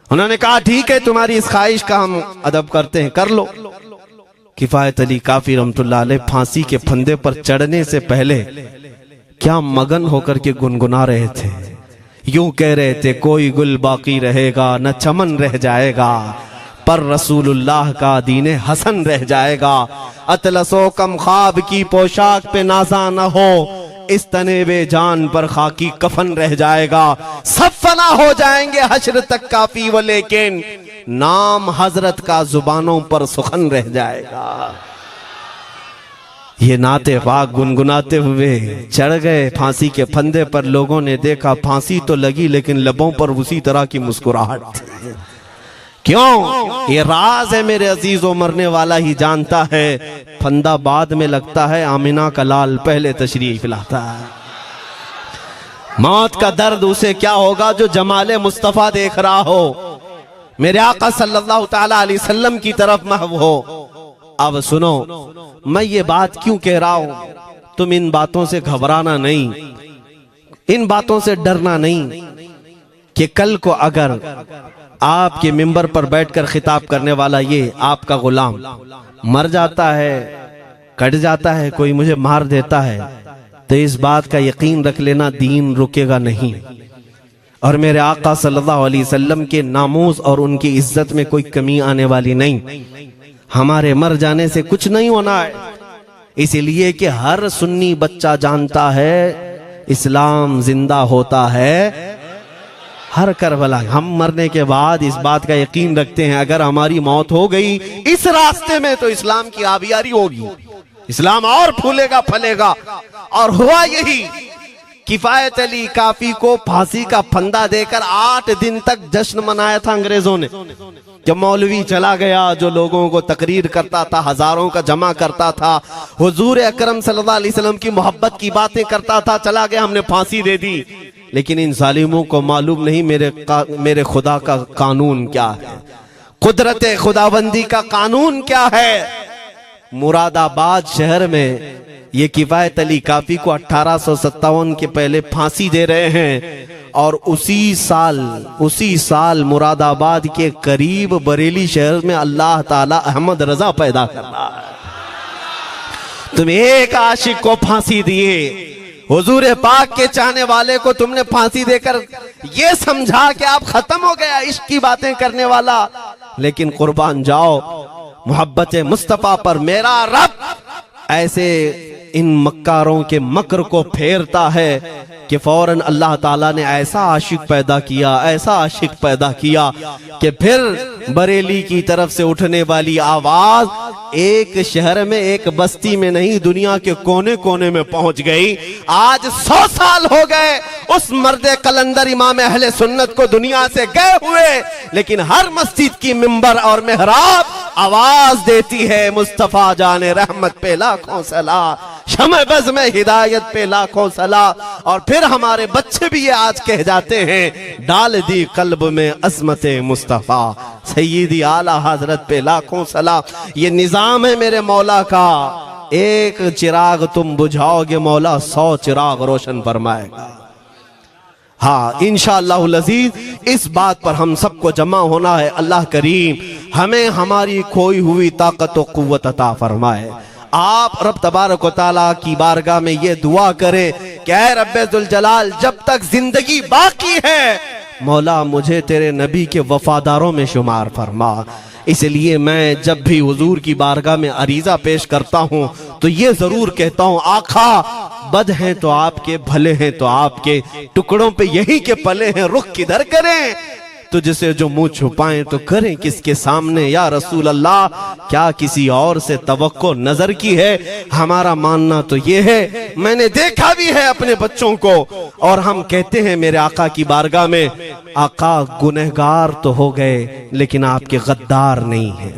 उन्होंने कहा, ठीक है, तुम्हारी इस ख्वाहिश का हम अदब करते हैं, कर लो। किफायत अली काफी रहमतुल्लाह अलैह फांसी के फंदे पर चढ़ने से पहले क्या मगन होकर के गुनगुना रहे थे। यूं कह रहे थे, कोई गुल बाकी रहेगा न चमन रह जाएगा, पर रसूलुल्लाह का दीने हसन रह जाएगा। अतलसो कम ख्वाब की पोशाक पे नाजा न हो, इस तने बे जान पर खाकी कफन रह जाएगा। सब फना हो जाएंगे हश्र तक काफी, वो लेकिन नाम हजरत का जुबानों पर सुखन रह जाएगा। ये नाते पाक गुनगुनाते हुए चढ़ गए फांसी के फंदे पर। लोगों ने देखा, फांसी तो लगी लेकिन लबों पर उसी तरह की मुस्कुराहट थी। क्यों? ये राज है मेरे अजीजों, मरने वाला ही जानता है। फंदा बाद में लगता है, आमिना का लाल पहले तशरीफ लाता है। मौत का दर्द उसे क्या होगा जो जमाले मुस्तफा देख रहा हो, मेरे आका सल्लल्लाहु ताला अलैहि वसल्लम की तरफ महव हो। अब सुनो, मैं ये बात क्यों कह रहा हूं, तुम इन बातों से घबराना नहीं, इन बातों से डरना नहीं कि कल को अगर आपके मिंबर पर बैठकर खिताब करने वाला ये आपका गुलाम मर जाता है, कट जाता है, कोई मुझे मार देता है, तो इस बात का यकीन रख लेना, दीन रुकेगा नहीं। और मेरे आका सल्लल्लाहु अलैहि वसल्लम के नामूस और उनकी इज्जत में कोई कमी आने वाली नहीं। हमारे मर जाने से कुछ नहीं होना है, इसलिए कि हर सुन्नी बच्चा जानता है इस्लाम जिंदा होता है हर करबला। हम मरने के बाद इस बात का यकीन रखते हैं, अगर हमारी मौत हो गई इस रास्ते में तो इस्लाम की आबियारी होगी, इस्लाम और फूलेगा फलेगा। और हुआ यही, किफायत अली काफी को फांसी का फंदा देकर 8 दिन तक जश्न मनाया था अंग्रेजों ने। जब मौलवी चला गया जो लोगों को तकरीर करता था, हजारों का जमा करता था, हुजूर अकरम सल्लल्लाहु अलैहि वसल्लम की मोहब्बत की बातें करता था, चला गया, हमने फांसी दे दी। लेकिन इन जालिमों को मालूम नहीं मेरे खुदा का कानून क्या है, कुदरत खुदाबंदी का कानून क्या है। मुरादाबाद शहर में ये किफायत अली काफी को 1857 के पहले फांसी दे रहे हैं, और उसी साल मुरादाबाद के करीब बरेली शहर में अल्लाह ताला अहमद रजा पैदा कर रहा है। तुम एक आशिक को फांसी दिए, हुजूर पाक के चाहने वाले को तुमने फांसी देकर ये समझा कि आप खत्म हो गया इश्क की बातें करने वाला। लेकिन कुर्बान जाओ मोहब्बत मुस्तफा पर, मेरा रब ऐसे इन मक्कारों के मकर को फेरता है कि फौरन अल्लाह ताला ने ऐसा आशिक पैदा किया कि फिर बरेली की तरफ से उठने वाली आवाज एक शहर में, एक बस्ती में नहीं, दुनिया के कोने कोने में पहुंच गई। आज 100 साल हो गए उस मर्दे कलंदर इमाम अहले सुन्नत को दुनिया से गए हुए, लेकिन हर मस्जिद की मिंबर और मेहराब आवाज देती है मुस्तफा जाने रहमत पे लाखों सला, शमे बज़ में हिदायत पे लाखों सला। और फिर हमारे बच्चे भी ये आज कह जाते हैं, डाल दी कल्ब में अज़मत मुस्तफा, सय्यदी आला हजरत पे लाखों सला। ये निजाम है मेरे मौला का, एक चिराग तुम बुझाओगे मौला 100 चिराग रोशन फरमाएगा। हाँ, इंशाअल्लाहुल अज़ीज़ इस बात पर हम सबको जमा होना है। अल्लाह करीम हमें हमारी खोई हुई ताकत व कुव्वत अता फरमाए। आप रब तबारक व तआला की बारगाह में ये दुआ करें कि ऐ रब्बे जुल जलाल, जब तक जिंदगी बाकी है मौला मुझे तेरे नबी के वफादारों में शुमार फरमा। इसलिए मैं जब भी हुजूर की बारगाह में अरीजा पेश करता हूँ तो ये जरूर कहता हूँ, आका बद हैं तो आपके, भले हैं तो आपके, टुकड़ों पे यही के पले हैं, रुख किधर करें, तुझसे जो मुंह छुपाएं तो करें किसके सामने। या रसूल अल्लाह, क्या किसी और से तवक्को नजर की है? हमारा मानना तो ये है, मैंने देखा भी है अपने बच्चों को, और हम कहते हैं मेरे आका की बारगाह में, आका गुनहगार तो हो गए लेकिन आपके गद्दार नहीं है,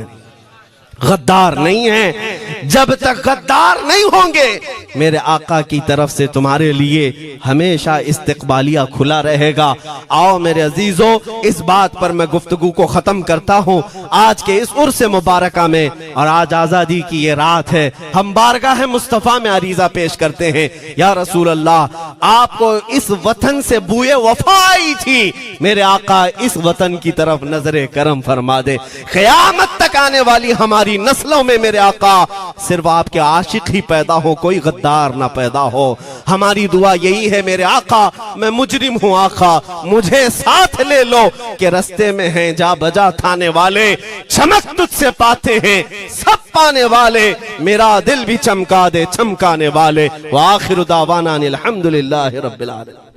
गद्दार नहीं है। जब तक गद्दार नहीं होंगे मेरे आका की तरफ से तुम्हारे लिए हमेशा इस्तकबालिया खुला रहेगा। आओ मेरे अजीजों, इस बात पर मैं गुफ्तगू को खत्म करता हूँ आज के इस उर्स मुबारका में। और आज आजादी की ये रात है, हम बारगाह मुस्तफा में अरीजा पेश करते हैं, या रसूल अल्लाह, आपको इस वतन से बूए वफा आई थी, मेरे आका इस वतन की तरफ नजरे करम फरमा दे। क़यामत तक आने वाली हमारी नस्लों में मेरे आका सिर्फ आपके आशिक ही पैदा हो, कोई गद्दार ना पैदा हो। हमारी दुआ यही है मेरे आका, मैं मुजरिम हूँ आका, मुझे साथ ले लो कि रस्ते में हैं जा बजा थाने वाले, चमक तुझसे पाते हैं सब पाने वाले, मेरा दिल भी चमका दे चमकाने वाले। व आखिरु दावाना अनिल हम्दुलिल्लाहि रब्बिल आलमीन।